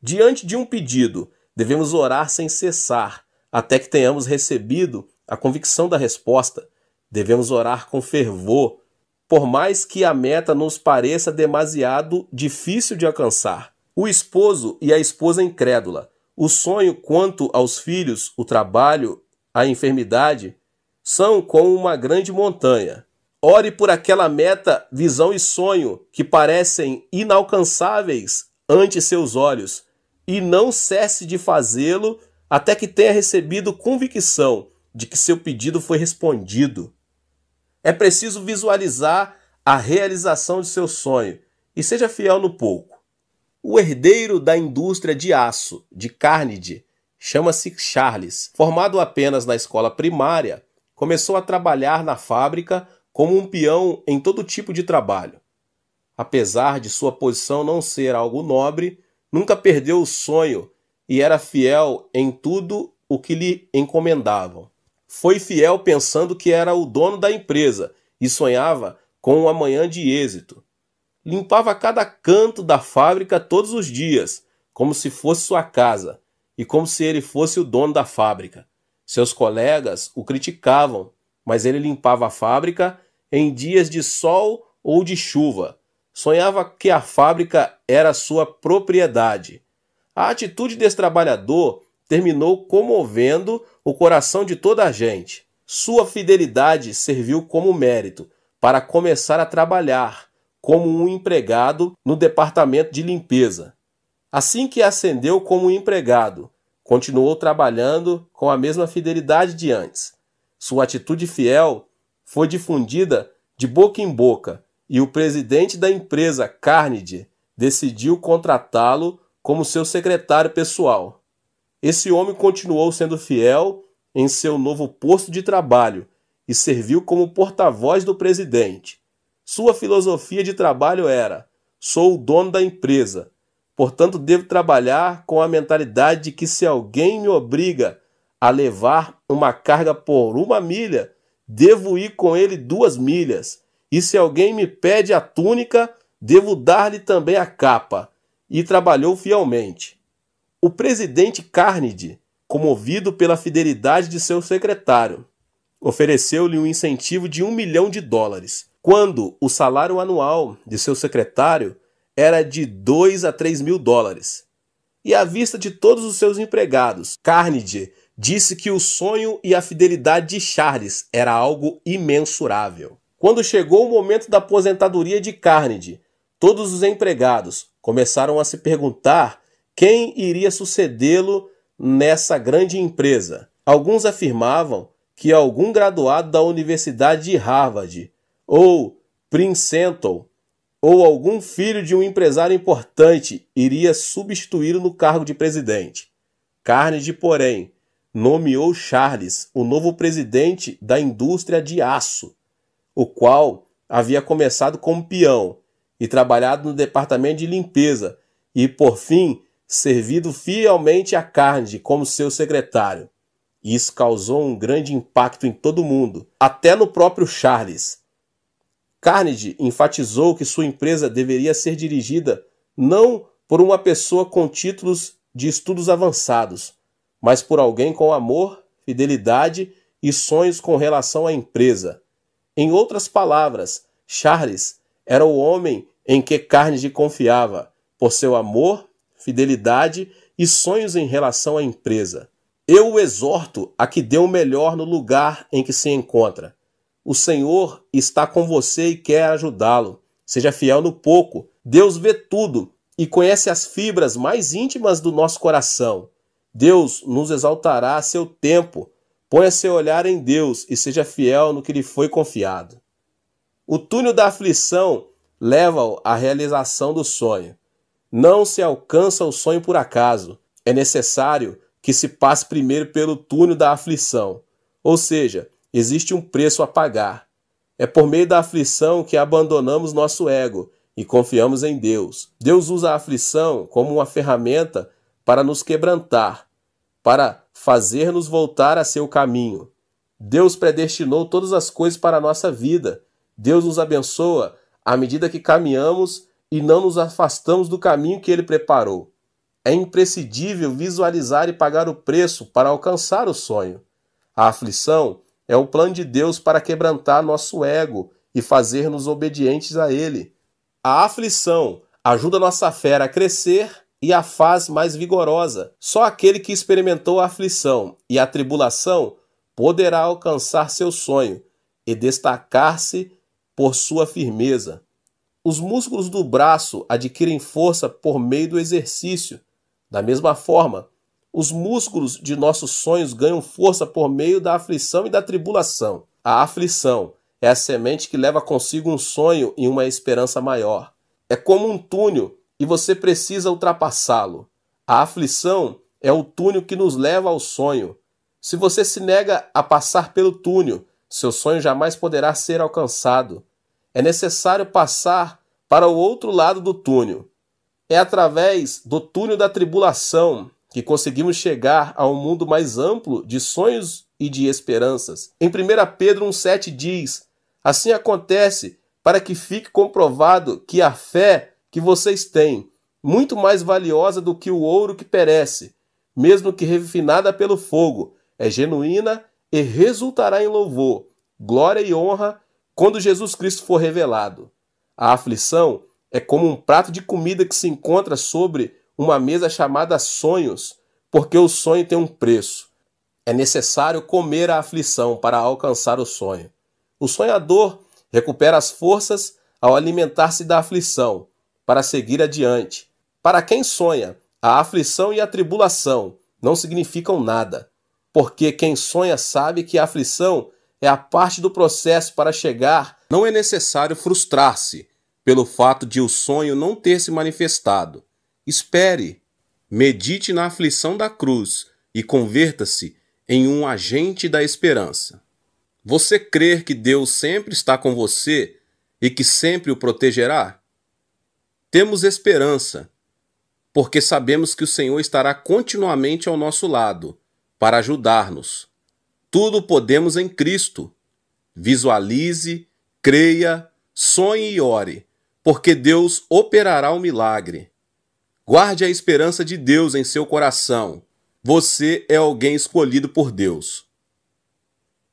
Diante de um pedido, devemos orar sem cessar, até que tenhamos recebido a convicção da resposta. Devemos orar com fervor, por mais que a meta nos pareça demasiado difícil de alcançar. O esposo e a esposa incrédula, o sonho quanto aos filhos, o trabalho, a enfermidade, são como uma grande montanha. Ore por aquela meta, visão e sonho que parecem inalcançáveis ante seus olhos, e não cesse de fazê-lo até que tenha recebido convicção de que seu pedido foi respondido. É preciso visualizar a realização de seu sonho e seja fiel no pouco. O herdeiro da indústria de aço de Carnegie chama-se Charles. Formado apenas na escola primária, começou a trabalhar na fábrica como um peão em todo tipo de trabalho. Apesar de sua posição não ser algo nobre, nunca perdeu o sonho e era fiel em tudo o que lhe encomendavam. Foi fiel pensando que era o dono da empresa e sonhava com um amanhã de êxito. Limpava cada canto da fábrica todos os dias, como se fosse sua casa, e como se ele fosse o dono da fábrica. Seus colegas o criticavam, mas ele limpava a fábrica em dias de sol ou de chuva. Sonhava que a fábrica era sua propriedade. A atitude desse trabalhador terminou comovendo o coração de toda a gente. Sua fidelidade serviu como mérito para começar a trabalhar como um empregado no departamento de limpeza. Assim que ascendeu como empregado, continuou trabalhando com a mesma fidelidade de antes. Sua atitude fiel foi difundida de boca em boca e o presidente da empresa, Carnegie, decidiu contratá-lo como seu secretário pessoal. Esse homem continuou sendo fiel em seu novo posto de trabalho e serviu como porta-voz do presidente. Sua filosofia de trabalho era: sou o dono da empresa, portanto devo trabalhar com a mentalidade de que se alguém me obriga a levar uma carga por 1 milha, devo ir com ele 2 milhas. E se alguém me pede a túnica, devo dar-lhe também a capa. E trabalhou fielmente. O presidente Carnegie, comovido pela fidelidade de seu secretário, ofereceu-lhe um incentivo de $1 milhão, quando o salário anual de seu secretário era de $2 a $3 mil. E à vista de todos os seus empregados, Carnegie disse que o sonho e a fidelidade de Charles era algo imensurável. Quando chegou o momento da aposentadoria de Carnegie, todos os empregados começaram a se perguntar quem iria sucedê-lo nessa grande empresa. Alguns afirmavam que algum graduado da Universidade de Harvard ou Princeton ou algum filho de um empresário importante iria substituí-lo no cargo de presidente. Carnegie, porém, nomeou Charles o novo presidente da indústria de aço, o qual havia começado como peão e trabalhado no departamento de limpeza e, por fim, servido fielmente a Carnegie como seu secretário. Isso causou um grande impacto em todo o mundo, até no próprio Charles. Carnegie enfatizou que sua empresa deveria ser dirigida não por uma pessoa com títulos de estudos avançados, mas por alguém com amor, fidelidade e sonhos com relação à empresa. Em outras palavras, Charles era o homem em que Carnegie confiava, por seu amor, fidelidade e sonhos em relação à empresa. Eu o exorto a que dê o melhor no lugar em que se encontra. O Senhor está com você e quer ajudá-lo. Seja fiel no pouco. Deus vê tudo e conhece as fibras mais íntimas do nosso coração. Deus nos exaltará a seu tempo, Ponha seu olhar em Deus e seja fiel no que lhe foi confiado. O túnel da aflição leva-o à realização do sonho. Não se alcança o sonho por acaso. É necessário que se passe primeiro pelo túnel da aflição. Ou seja, existe um preço a pagar. É por meio da aflição que abandonamos nosso ego e confiamos em Deus. Deus usa a aflição como uma ferramenta para nos quebrantar, para fazer-nos voltar a seu caminho. Deus predestinou todas as coisas para a nossa vida. Deus nos abençoa à medida que caminhamos e não nos afastamos do caminho que Ele preparou. É imprescindível visualizar e pagar o preço para alcançar o sonho. A aflição é o plano de Deus para quebrantar nosso ego e fazer-nos obedientes a Ele. A aflição ajuda nossa fé a crescer e a faz mais vigorosa. Só aquele que experimentou a aflição e a tribulação poderá alcançar seu sonho e destacar-se por sua firmeza. Os músculos do braço adquirem força por meio do exercício. Da mesma forma, os músculos de nossos sonhos ganham força por meio da aflição e da tribulação. A aflição é a semente que leva consigo um sonho e uma esperança maior. É como um túnel e você precisa ultrapassá-lo. A aflição é o túnel que nos leva ao sonho. Se você se nega a passar pelo túnel, seu sonho jamais poderá ser alcançado. É necessário passar para o outro lado do túnel. É através do túnel da tribulação que conseguimos chegar a um mundo mais amplo de sonhos e de esperanças. Em 1 Pedro 1,7 diz: assim acontece para que fique comprovado que a fé que vocês têm, muito mais valiosa do que o ouro que perece, mesmo que refinada pelo fogo, é genuína e resultará em louvor, glória e honra quando Jesus Cristo for revelado. A aflição é como um prato de comida que se encontra sobre uma mesa chamada sonhos, porque o sonho tem um preço. É necessário comer a aflição para alcançar o sonho. O sonhador recupera as forças ao alimentar-se da aflição, para seguir adiante. Para quem sonha, a aflição e a tribulação não significam nada, porque quem sonha sabe que a aflição é a parte do processo para chegar. Não é necessário frustrar-se pelo fato de o sonho não ter se manifestado. Espere, medite na aflição da cruz e converta-se em um agente da esperança. Você crer que Deus sempre está com você e que sempre o protegerá? Temos esperança, porque sabemos que o Senhor estará continuamente ao nosso lado para ajudar-nos. Tudo podemos em Cristo. Visualize, creia, sonhe e ore, porque Deus operará o milagre. Guarde a esperança de Deus em seu coração. Você é alguém escolhido por Deus.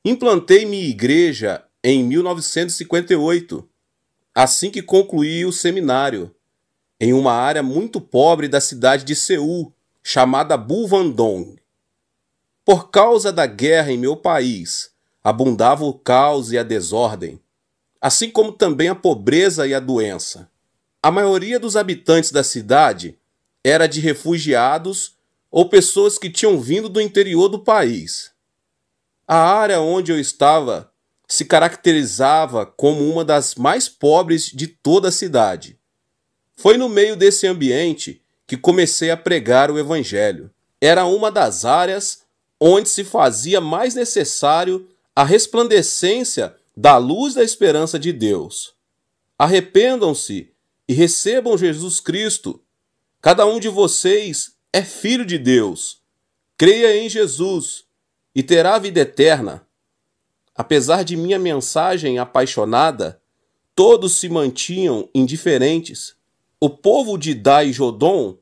Implantei minha igreja em 1958, assim que concluí o seminário, em uma área muito pobre da cidade de Seul, chamada Buvandong. Por causa da guerra em meu país, abundava o caos e a desordem, assim como também a pobreza e a doença. A maioria dos habitantes da cidade era de refugiados ou pessoas que tinham vindo do interior do país. A área onde eu estava se caracterizava como uma das mais pobres de toda a cidade. Foi no meio desse ambiente que comecei a pregar o Evangelho. Era uma das áreas onde se fazia mais necessário a resplandecência da luz da esperança de Deus. Arrependam-se e recebam Jesus Cristo. Cada um de vocês é filho de Deus. Creia em Jesus e terá a vida eterna. Apesar de minha mensagem apaixonada, todos se mantinham indiferentes. O povo de Dai-Jodon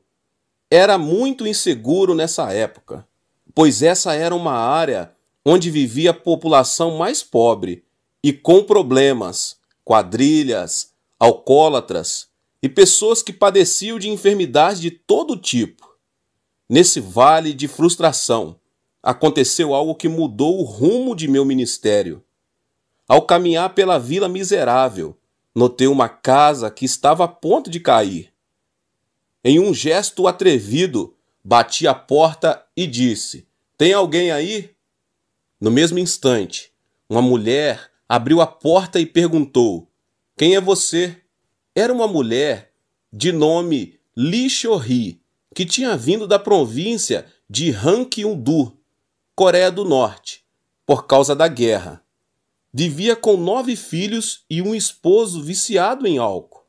era muito inseguro nessa época, pois essa era uma área onde vivia a população mais pobre e com problemas, quadrilhas, alcoólatras e pessoas que padeciam de enfermidades de todo tipo. Nesse vale de frustração, aconteceu algo que mudou o rumo de meu ministério. Ao caminhar pela vila miserável, notei uma casa que estava a ponto de cair. Em um gesto atrevido, bati a porta e disse: "Tem alguém aí?" No mesmo instante, uma mulher abriu a porta e perguntou: "Quem é você?" Era uma mulher de nome Lee Cho-hee, que tinha vindo da província de Gangneung-do, Coreia do Norte, por causa da guerra. Vivia com 9 filhos e um esposo viciado em álcool.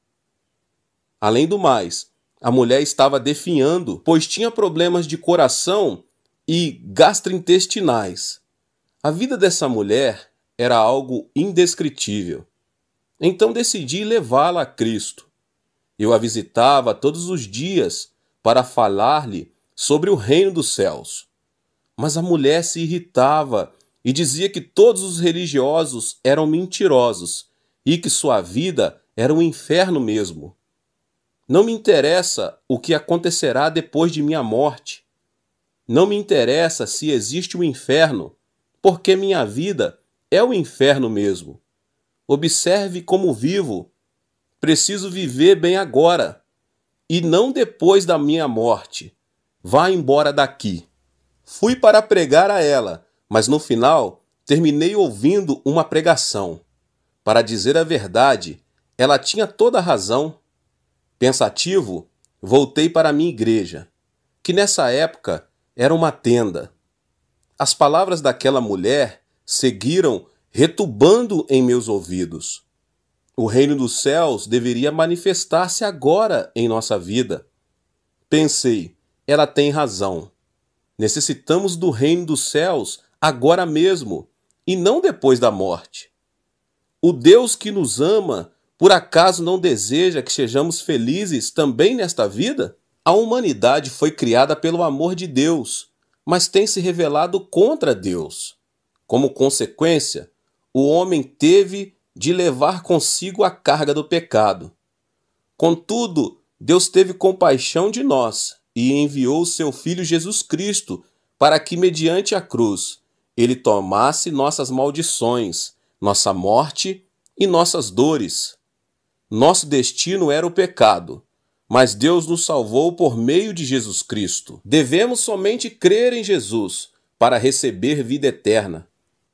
Além do mais, a mulher estava definhando, pois tinha problemas de coração e gastrointestinais. A vida dessa mulher era algo indescritível. Então decidi levá-la a Cristo. Eu a visitava todos os dias para falar-lhe sobre o reino dos céus. Mas a mulher se irritava e dizia que todos os religiosos eram mentirosos e que sua vida era um inferno mesmo. Não me interessa o que acontecerá depois de minha morte. Não me interessa se existe um inferno, porque minha vida é o inferno mesmo. Observe como vivo. Preciso viver bem agora, e não depois da minha morte. Vá embora daqui. Fui para pregar a ela, mas no final terminei ouvindo uma pregação. Para dizer a verdade, ela tinha toda a razão. Pensativo, voltei para a minha igreja, que nessa época era uma tenda. As palavras daquela mulher seguiram retumbando em meus ouvidos. O reino dos céus deveria manifestar-se agora em nossa vida. Pensei, ela tem razão. Necessitamos do reino dos céus agora mesmo, e não depois da morte. O Deus que nos ama, por acaso não deseja que sejamos felizes também nesta vida? A humanidade foi criada pelo amor de Deus, mas tem se revelado contra Deus. Como consequência, o homem teve de levar consigo a carga do pecado. Contudo, Deus teve compaixão de nós e enviou o seu Filho Jesus Cristo para que, mediante a cruz, ele tomasse nossas maldições, nossa morte e nossas dores. Nosso destino era o pecado, mas Deus nos salvou por meio de Jesus Cristo. Devemos somente crer em Jesus para receber vida eterna.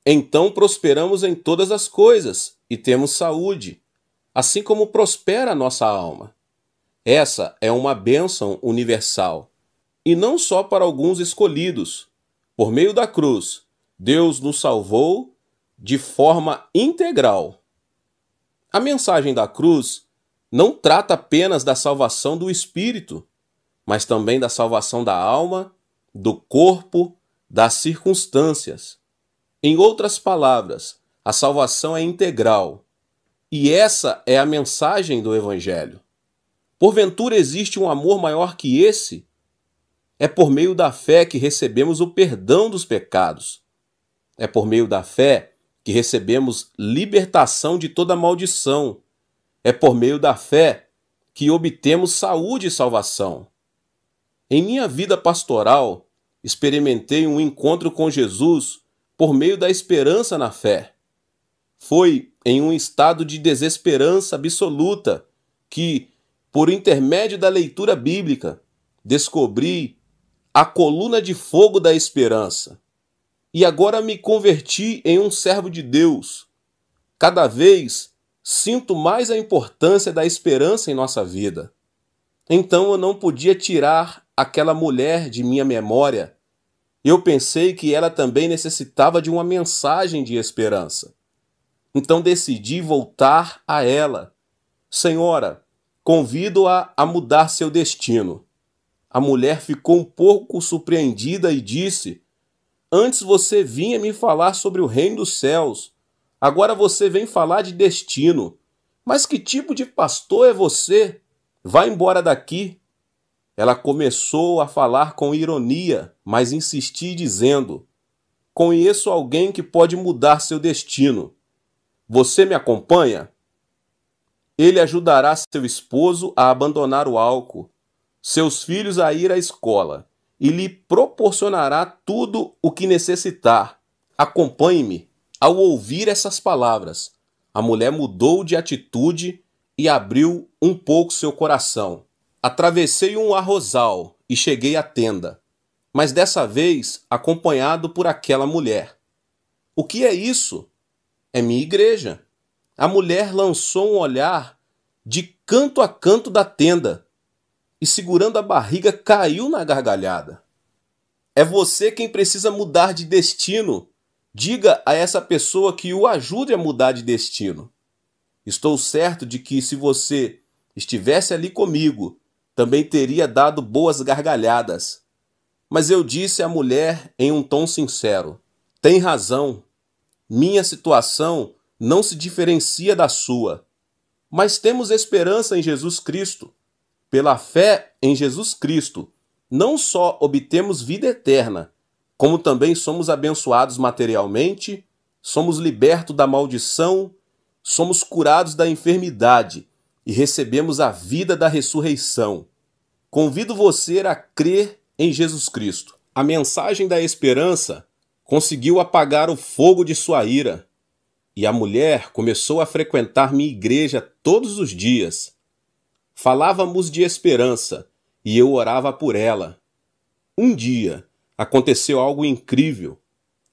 Então prosperamos em todas as coisas e temos saúde, assim como prospera a nossa alma. Essa é uma bênção universal, e não só para alguns escolhidos. Por meio da cruz, Deus nos salvou de forma integral. A mensagem da cruz não trata apenas da salvação do espírito, mas também da salvação da alma, do corpo, das circunstâncias. Em outras palavras, a salvação é integral. E essa é a mensagem do Evangelho. Porventura existe um amor maior que esse? É por meio da fé que recebemos o perdão dos pecados. É por meio da fé que recebemos libertação de toda maldição. É por meio da fé que obtemos saúde e salvação. Em minha vida pastoral, experimentei um encontro com Jesus por meio da esperança na fé. Foi em um estado de desesperança absoluta que, por intermédio da leitura bíblica, descobri a coluna de fogo da esperança. E agora me converti em um servo de Deus. Cada vez sinto mais a importância da esperança em nossa vida. Então eu não podia tirar aquela mulher de minha memória. Eu pensei que ela também necessitava de uma mensagem de esperança. Então decidi voltar a ela. Senhora, convido-a a mudar seu destino. A mulher ficou um pouco surpreendida e disse: antes você vinha me falar sobre o reino dos céus. Agora você vem falar de destino. Mas que tipo de pastor é você? Vá embora daqui. Ela começou a falar com ironia, mas insisti dizendo: conheço alguém que pode mudar seu destino. Você me acompanha? Ele ajudará seu esposo a abandonar o álcool, seus filhos a ir à escola, e lhe proporcionará tudo o que necessitar. Acompanhe-me. Ao ouvir essas palavras, a mulher mudou de atitude e abriu um pouco seu coração. Atravessei um arrozal e cheguei à tenda, mas dessa vez acompanhado por aquela mulher. O que é isso? É minha igreja. A mulher lançou um olhar de canto a canto da tenda e, segurando a barriga, caiu na gargalhada. É você quem precisa mudar de destino. Diga a essa pessoa que o ajude a mudar de destino. Estou certo de que, se você estivesse ali comigo, também teria dado boas gargalhadas. Mas eu disse à mulher em um tom sincero: tem razão, minha situação não se diferencia da sua. Mas temos esperança em Jesus Cristo. Pela fé em Jesus Cristo, não só obtemos vida eterna, como também somos abençoados materialmente, somos libertos da maldição, somos curados da enfermidade e recebemos a vida da ressurreição. Convido você a crer em Jesus Cristo. A mensagem da esperança conseguiu apagar o fogo de sua ira, e a mulher começou a frequentar minha igreja todos os dias. Falávamos de esperança e eu orava por ela. Um dia aconteceu algo incrível.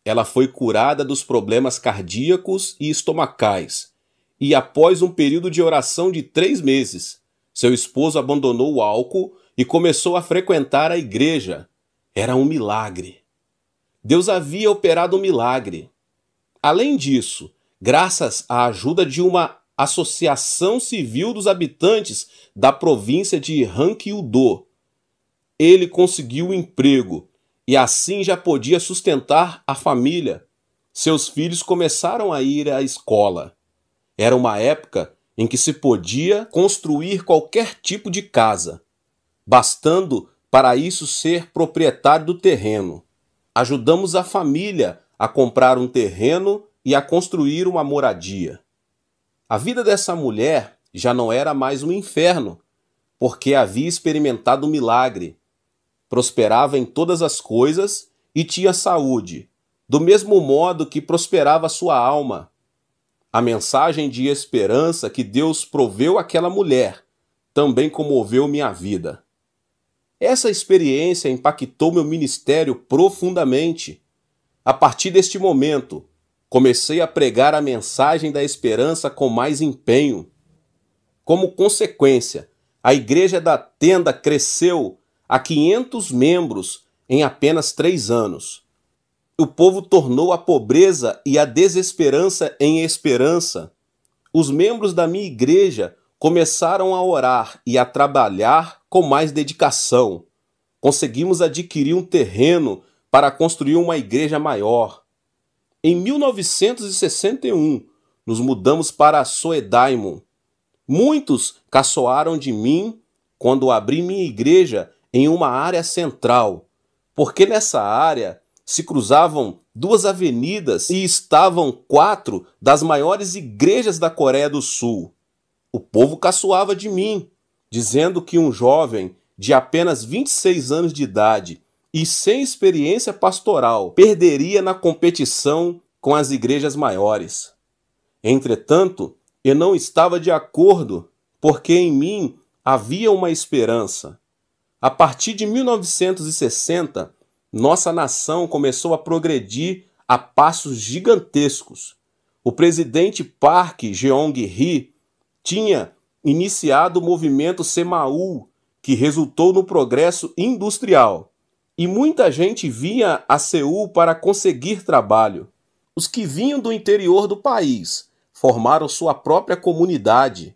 Ela foi curada dos problemas cardíacos e estomacais. E após um período de oração de 3 meses, seu esposo abandonou o álcool e começou a frequentar a igreja. Era um milagre. Deus havia operado um milagre. Além disso, graças à ajuda de uma associação civil dos habitantes da província de Ranking-Udo, ele conseguiu um emprego e assim já podia sustentar a família. Seus filhos começaram a ir à escola. Era uma época em que se podia construir qualquer tipo de casa, bastando para isso ser proprietário do terreno. Ajudamos a família a comprar um terreno e a construir uma moradia. A vida dessa mulher já não era mais um inferno, porque havia experimentado um milagre. Prosperava em todas as coisas e tinha saúde, do mesmo modo que prosperava sua alma. A mensagem de esperança que Deus proveu àquela mulher também comoveu minha vida. Essa experiência impactou meu ministério profundamente. A partir deste momento, comecei a pregar a mensagem da esperança com mais empenho. Como consequência, a igreja da tenda cresceu a 500 membros em apenas 3 anos. O povo tornou a pobreza e a desesperança em esperança. Os membros da minha igreja começaram a orar e a trabalhar com mais dedicação. Conseguimos adquirir um terreno para construir uma igreja maior. Em 1961, nos mudamos para Soedaimon. Muitos caçoaram de mim quando abri minha igreja em uma área central, porque nessa área se cruzavam 2 avenidas e estavam 4 das maiores igrejas da Coreia do Sul. O povo caçoava de mim, dizendo que um jovem de apenas 26 anos de idade e sem experiência pastoral perderia na competição com as igrejas maiores. Entretanto, eu não estava de acordo, porque em mim havia uma esperança. A partir de 1960, nossa nação começou a progredir a passos gigantescos. O presidente Park Geong-hye tinha iniciado o movimento Semaul, que resultou no progresso industrial, e muita gente vinha a Seul para conseguir trabalho. Os que vinham do interior do país formaram sua própria comunidade.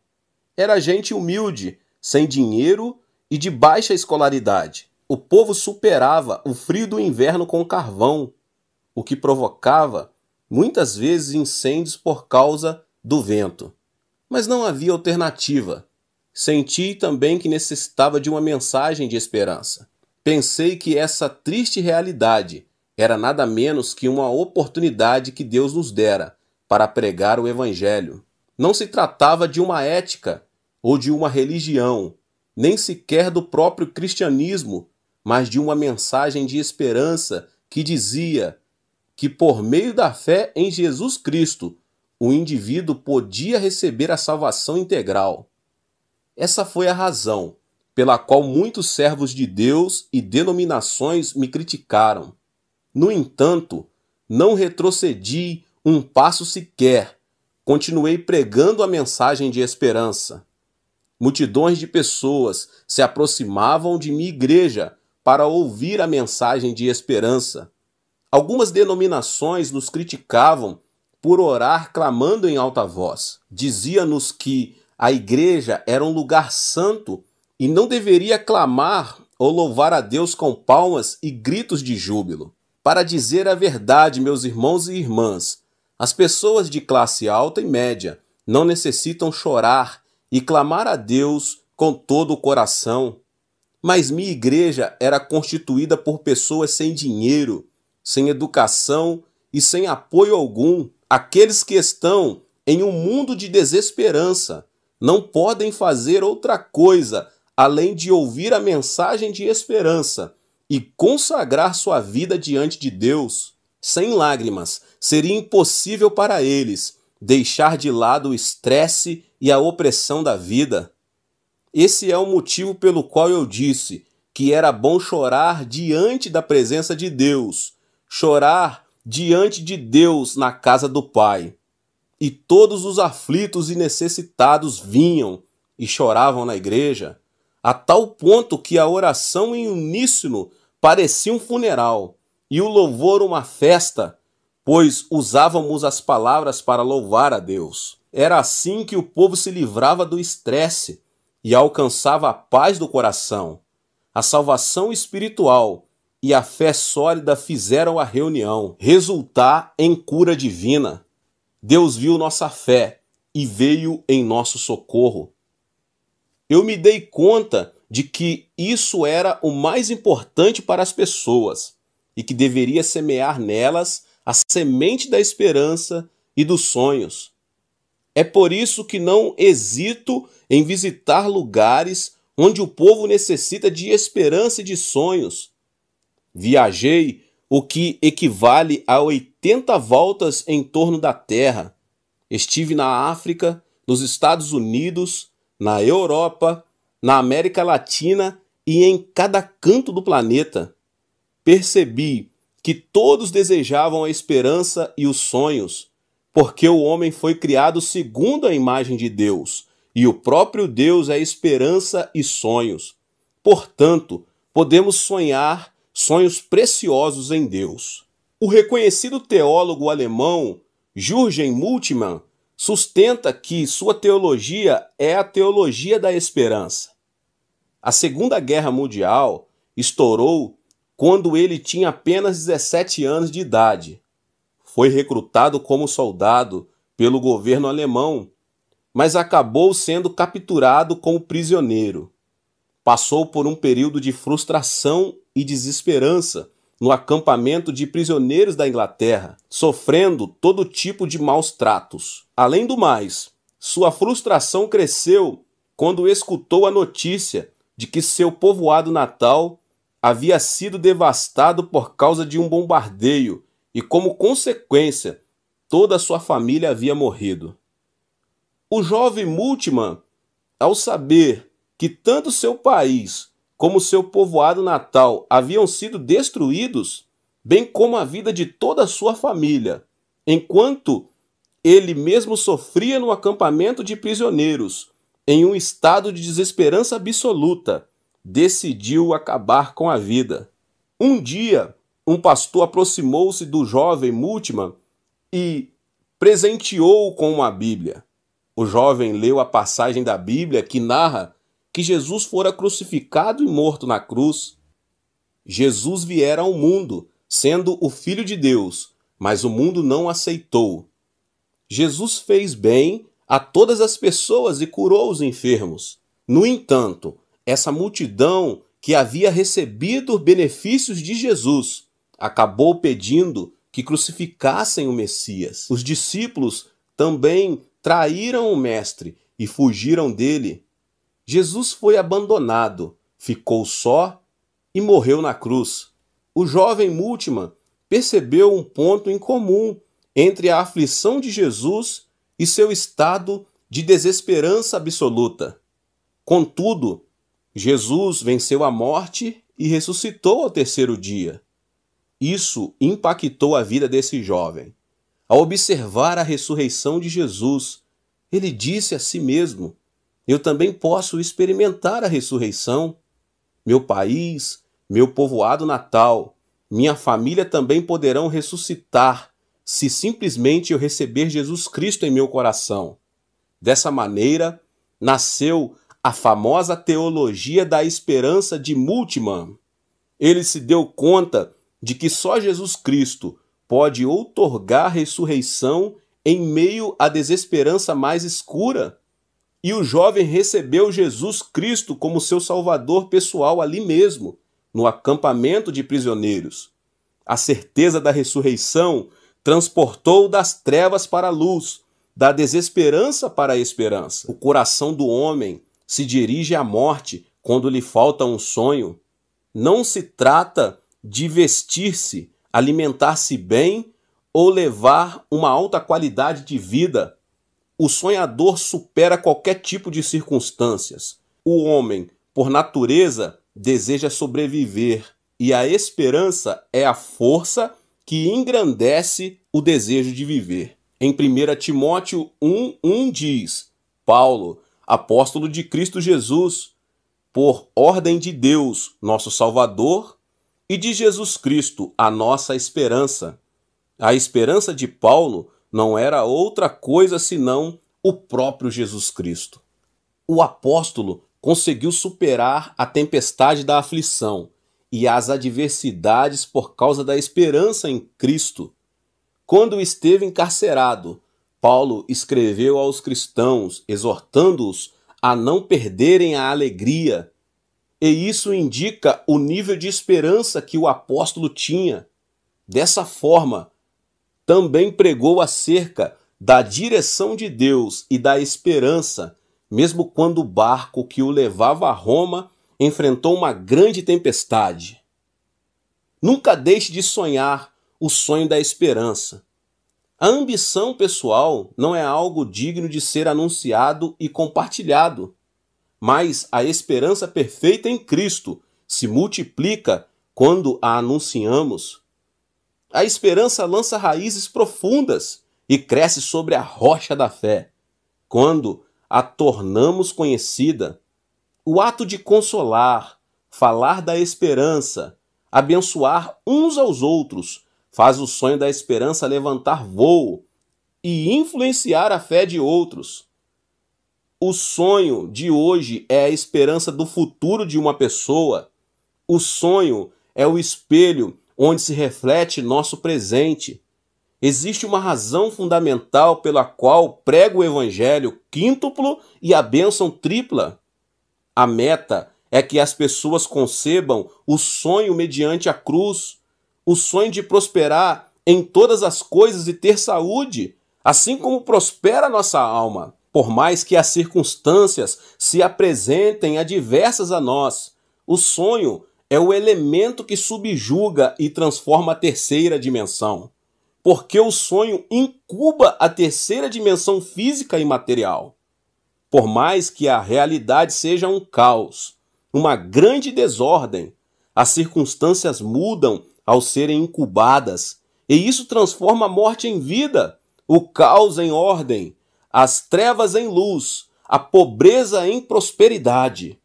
Era gente humilde, sem dinheiro e de baixa escolaridade. O povo superava o frio do inverno com carvão, o que provocava, muitas vezes, incêndios por causa do vento. Mas não havia alternativa. Senti também que necessitava de uma mensagem de esperança. Pensei que essa triste realidade era nada menos que uma oportunidade que Deus nos dera para pregar o Evangelho. Não se tratava de uma ética ou de uma religião, nem sequer do próprio cristianismo, mas de uma mensagem de esperança que dizia que, por meio da fé em Jesus Cristo, o indivíduo podia receber a salvação integral. Essa foi a razão pela qual muitos servos de Deus e denominações me criticaram. No entanto, Não retrocedi um passo sequer. Continuei pregando a mensagem de esperança. Multidões de pessoas se aproximavam de minha igreja para ouvir a mensagem de esperança. Algumas denominações nos criticavam por orar clamando em alta voz. Dizia-nos que a igreja era um lugar santo e não deveria clamar ou louvar a Deus com palmas e gritos de júbilo. Para dizer a verdade, meus irmãos e irmãs, as pessoas de classe alta e média não necessitam chorar e clamar a Deus com todo o coração. Mas minha igreja era constituída por pessoas sem dinheiro, sem educação e sem apoio algum. Aqueles que estão em um mundo de desesperança não podem fazer outra coisa além de ouvir a mensagem de esperança e consagrar sua vida diante de Deus. Sem lágrimas, seria impossível para eles deixar de lado o estresse e a opressão da vida. Esse é o motivo pelo qual eu disse que era bom chorar diante da presença de Deus, chorar diante de Deus na casa do Pai. E todos os aflitos e necessitados vinham e choravam na igreja, a tal ponto que a oração em uníssono parecia um funeral e o louvor uma festa, pois usávamos as palavras para louvar a Deus. Era assim que o povo se livrava do estresse e alcançava a paz do coração. A salvação espiritual e a fé sólida fizeram a reunião resultar em cura divina. Deus viu nossa fé e veio em nosso socorro. Eu me dei conta de que isso era o mais importante para as pessoas e que deveria semear nelas a semente da esperança e dos sonhos. É por isso que não hesito em visitar lugares onde o povo necessita de esperança e de sonhos. Viajei o que equivale a 80 voltas em torno da Terra. Estive na África, nos Estados Unidos, na Europa, na América Latina e em cada canto do planeta. Percebi que todos desejavam a esperança e os sonhos, porque o homem foi criado segundo a imagem de Deus, e o próprio Deus é esperança e sonhos. Portanto, podemos sonhar sonhos preciosos em Deus. O reconhecido teólogo alemão Jürgen Moltmann sustenta que sua teologia é a teologia da esperança. A Segunda Guerra Mundial estourou quando ele tinha apenas 17 anos de idade. Foi recrutado como soldado pelo governo alemão, mas acabou sendo capturado como prisioneiro. Passou por um período de frustração e desesperança no acampamento de prisioneiros da Inglaterra, sofrendo todo tipo de maus tratos. Além do mais, sua frustração cresceu quando escutou a notícia de que seu povoado natal havia sido devastado por causa de um bombardeio e, como consequência, toda a sua família havia morrido. O jovem Moltmann, ao saber que tanto seu país como seu povoado natal haviam sido destruídos, bem como a vida de toda a sua família, enquanto ele mesmo sofria no acampamento de prisioneiros, em um estado de desesperança absoluta, decidiu acabar com a vida. Um dia, um pastor aproximou-se do jovem Moltmann e presenteou-o com uma Bíblia. O jovem leu a passagem da Bíblia que narra que Jesus fora crucificado e morto na cruz. Jesus viera ao mundo, sendo o Filho de Deus, mas o mundo não aceitou. Jesus fez bem a todas as pessoas e curou os enfermos. No entanto, essa multidão que havia recebido benefícios de Jesus acabou pedindo que crucificassem o Messias. Os discípulos também traíram o Mestre e fugiram dele. Jesus foi abandonado, ficou só e morreu na cruz. O jovem Moltmann percebeu um ponto em comum entre a aflição de Jesus e seu estado de desesperança absoluta. Contudo, Jesus venceu a morte e ressuscitou ao terceiro dia. isso impactou a vida desse jovem. Ao observar a ressurreição de Jesus, ele disse a si mesmo: eu também posso experimentar a ressurreição. Meu país, meu povoado natal, minha família também poderão ressuscitar se simplesmente eu receber Jesus Cristo em meu coração. Dessa maneira, nasceu a famosa teologia da esperança de Bultmann. Ele se deu conta de que só Jesus Cristo pode outorgar ressurreição em meio à desesperança mais escura. E o jovem recebeu Jesus Cristo como seu salvador pessoal ali mesmo, no acampamento de prisioneiros. A certeza da ressurreição transportou das trevas para a luz, da desesperança para a esperança. O coração do homem se dirige à morte quando lhe falta um sonho. Não se trata de vestir-se, alimentar-se bem ou levar uma alta qualidade de vida. O sonhador supera qualquer tipo de circunstâncias. O homem, por natureza, deseja sobreviver, e a esperança é a força que engrandece o desejo de viver. Em 1 Timóteo 1:1 diz: Paulo, apóstolo de Cristo Jesus, por ordem de Deus, nosso Salvador, e de Jesus Cristo, a nossa esperança. A esperança de Paulo não era outra coisa senão o próprio Jesus Cristo. O apóstolo conseguiu superar a tempestade da aflição e as adversidades por causa da esperança em Cristo. Quando esteve encarcerado, Paulo escreveu aos cristãos, exortando-os a não perderem a alegria. E isso indica o nível de esperança que o apóstolo tinha. Dessa forma, também pregou acerca da direção de Deus e da esperança, mesmo quando o barco que o levava a Roma enfrentou uma grande tempestade. Nunca deixe de sonhar o sonho da esperança. A ambição pessoal não é algo digno de ser anunciado e compartilhado, mas a esperança perfeita em Cristo se multiplica quando a anunciamos. A esperança lança raízes profundas e cresce sobre a rocha da fé, quando a tornamos conhecida. O ato de consolar, falar da esperança, abençoar uns aos outros, faz o sonho da esperança levantar voo e influenciar a fé de outros. O sonho de hoje é a esperança do futuro de uma pessoa. O sonho é o espelho onde se reflete nosso presente. Existe uma razão fundamental pela qual prego o evangelho quíntuplo e a bênção tripla. A meta é que as pessoas concebam o sonho mediante a cruz, o sonho de prosperar em todas as coisas e ter saúde, assim como prospera a nossa alma. Por mais que as circunstâncias se apresentem adversas a nós, o sonho é o elemento que subjuga e transforma a terceira dimensão. Porque o sonho incuba a terceira dimensão física e material. Por mais que a realidade seja um caos, uma grande desordem, as circunstâncias mudam ao serem incubadas, e isso transforma a morte em vida, o caos em ordem, as trevas em luz, a pobreza em prosperidade.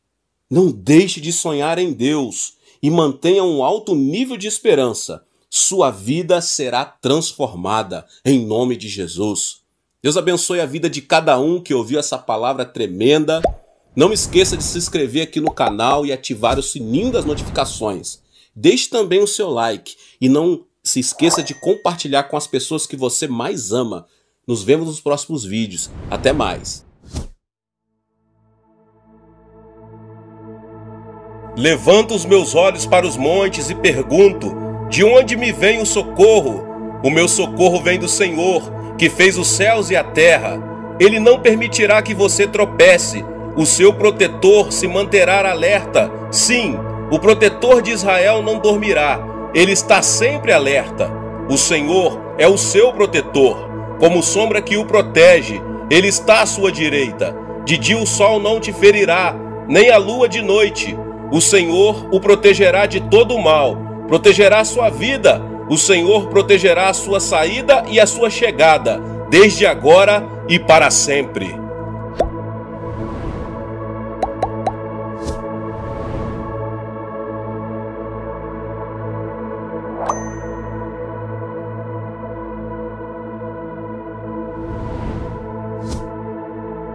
Não deixe de sonhar em Deus e mantenha um alto nível de esperança. Sua vida será transformada em nome de Jesus. Deus abençoe a vida de cada um que ouviu essa palavra tremenda. Não esqueça de se inscrever aqui no canal e ativar o sininho das notificações. Deixe também o seu like e não se esqueça de compartilhar com as pessoas que você mais ama. Nos vemos nos próximos vídeos. Até mais. Levanto os meus olhos para os montes e pergunto: de onde me vem o socorro? O meu socorro vem do Senhor, que fez os céus e a terra. Ele não permitirá que você tropece. O seu protetor se manterá alerta. Sim, o protetor de Israel não dormirá. Ele está sempre alerta. O Senhor é o seu protetor. Como sombra que o protege, ele está à sua direita. De dia o sol não te ferirá, nem a lua de noite. O Senhor o protegerá de todo o mal. protegerá a sua vida. O Senhor protegerá a sua saída e a sua chegada, desde agora e para sempre.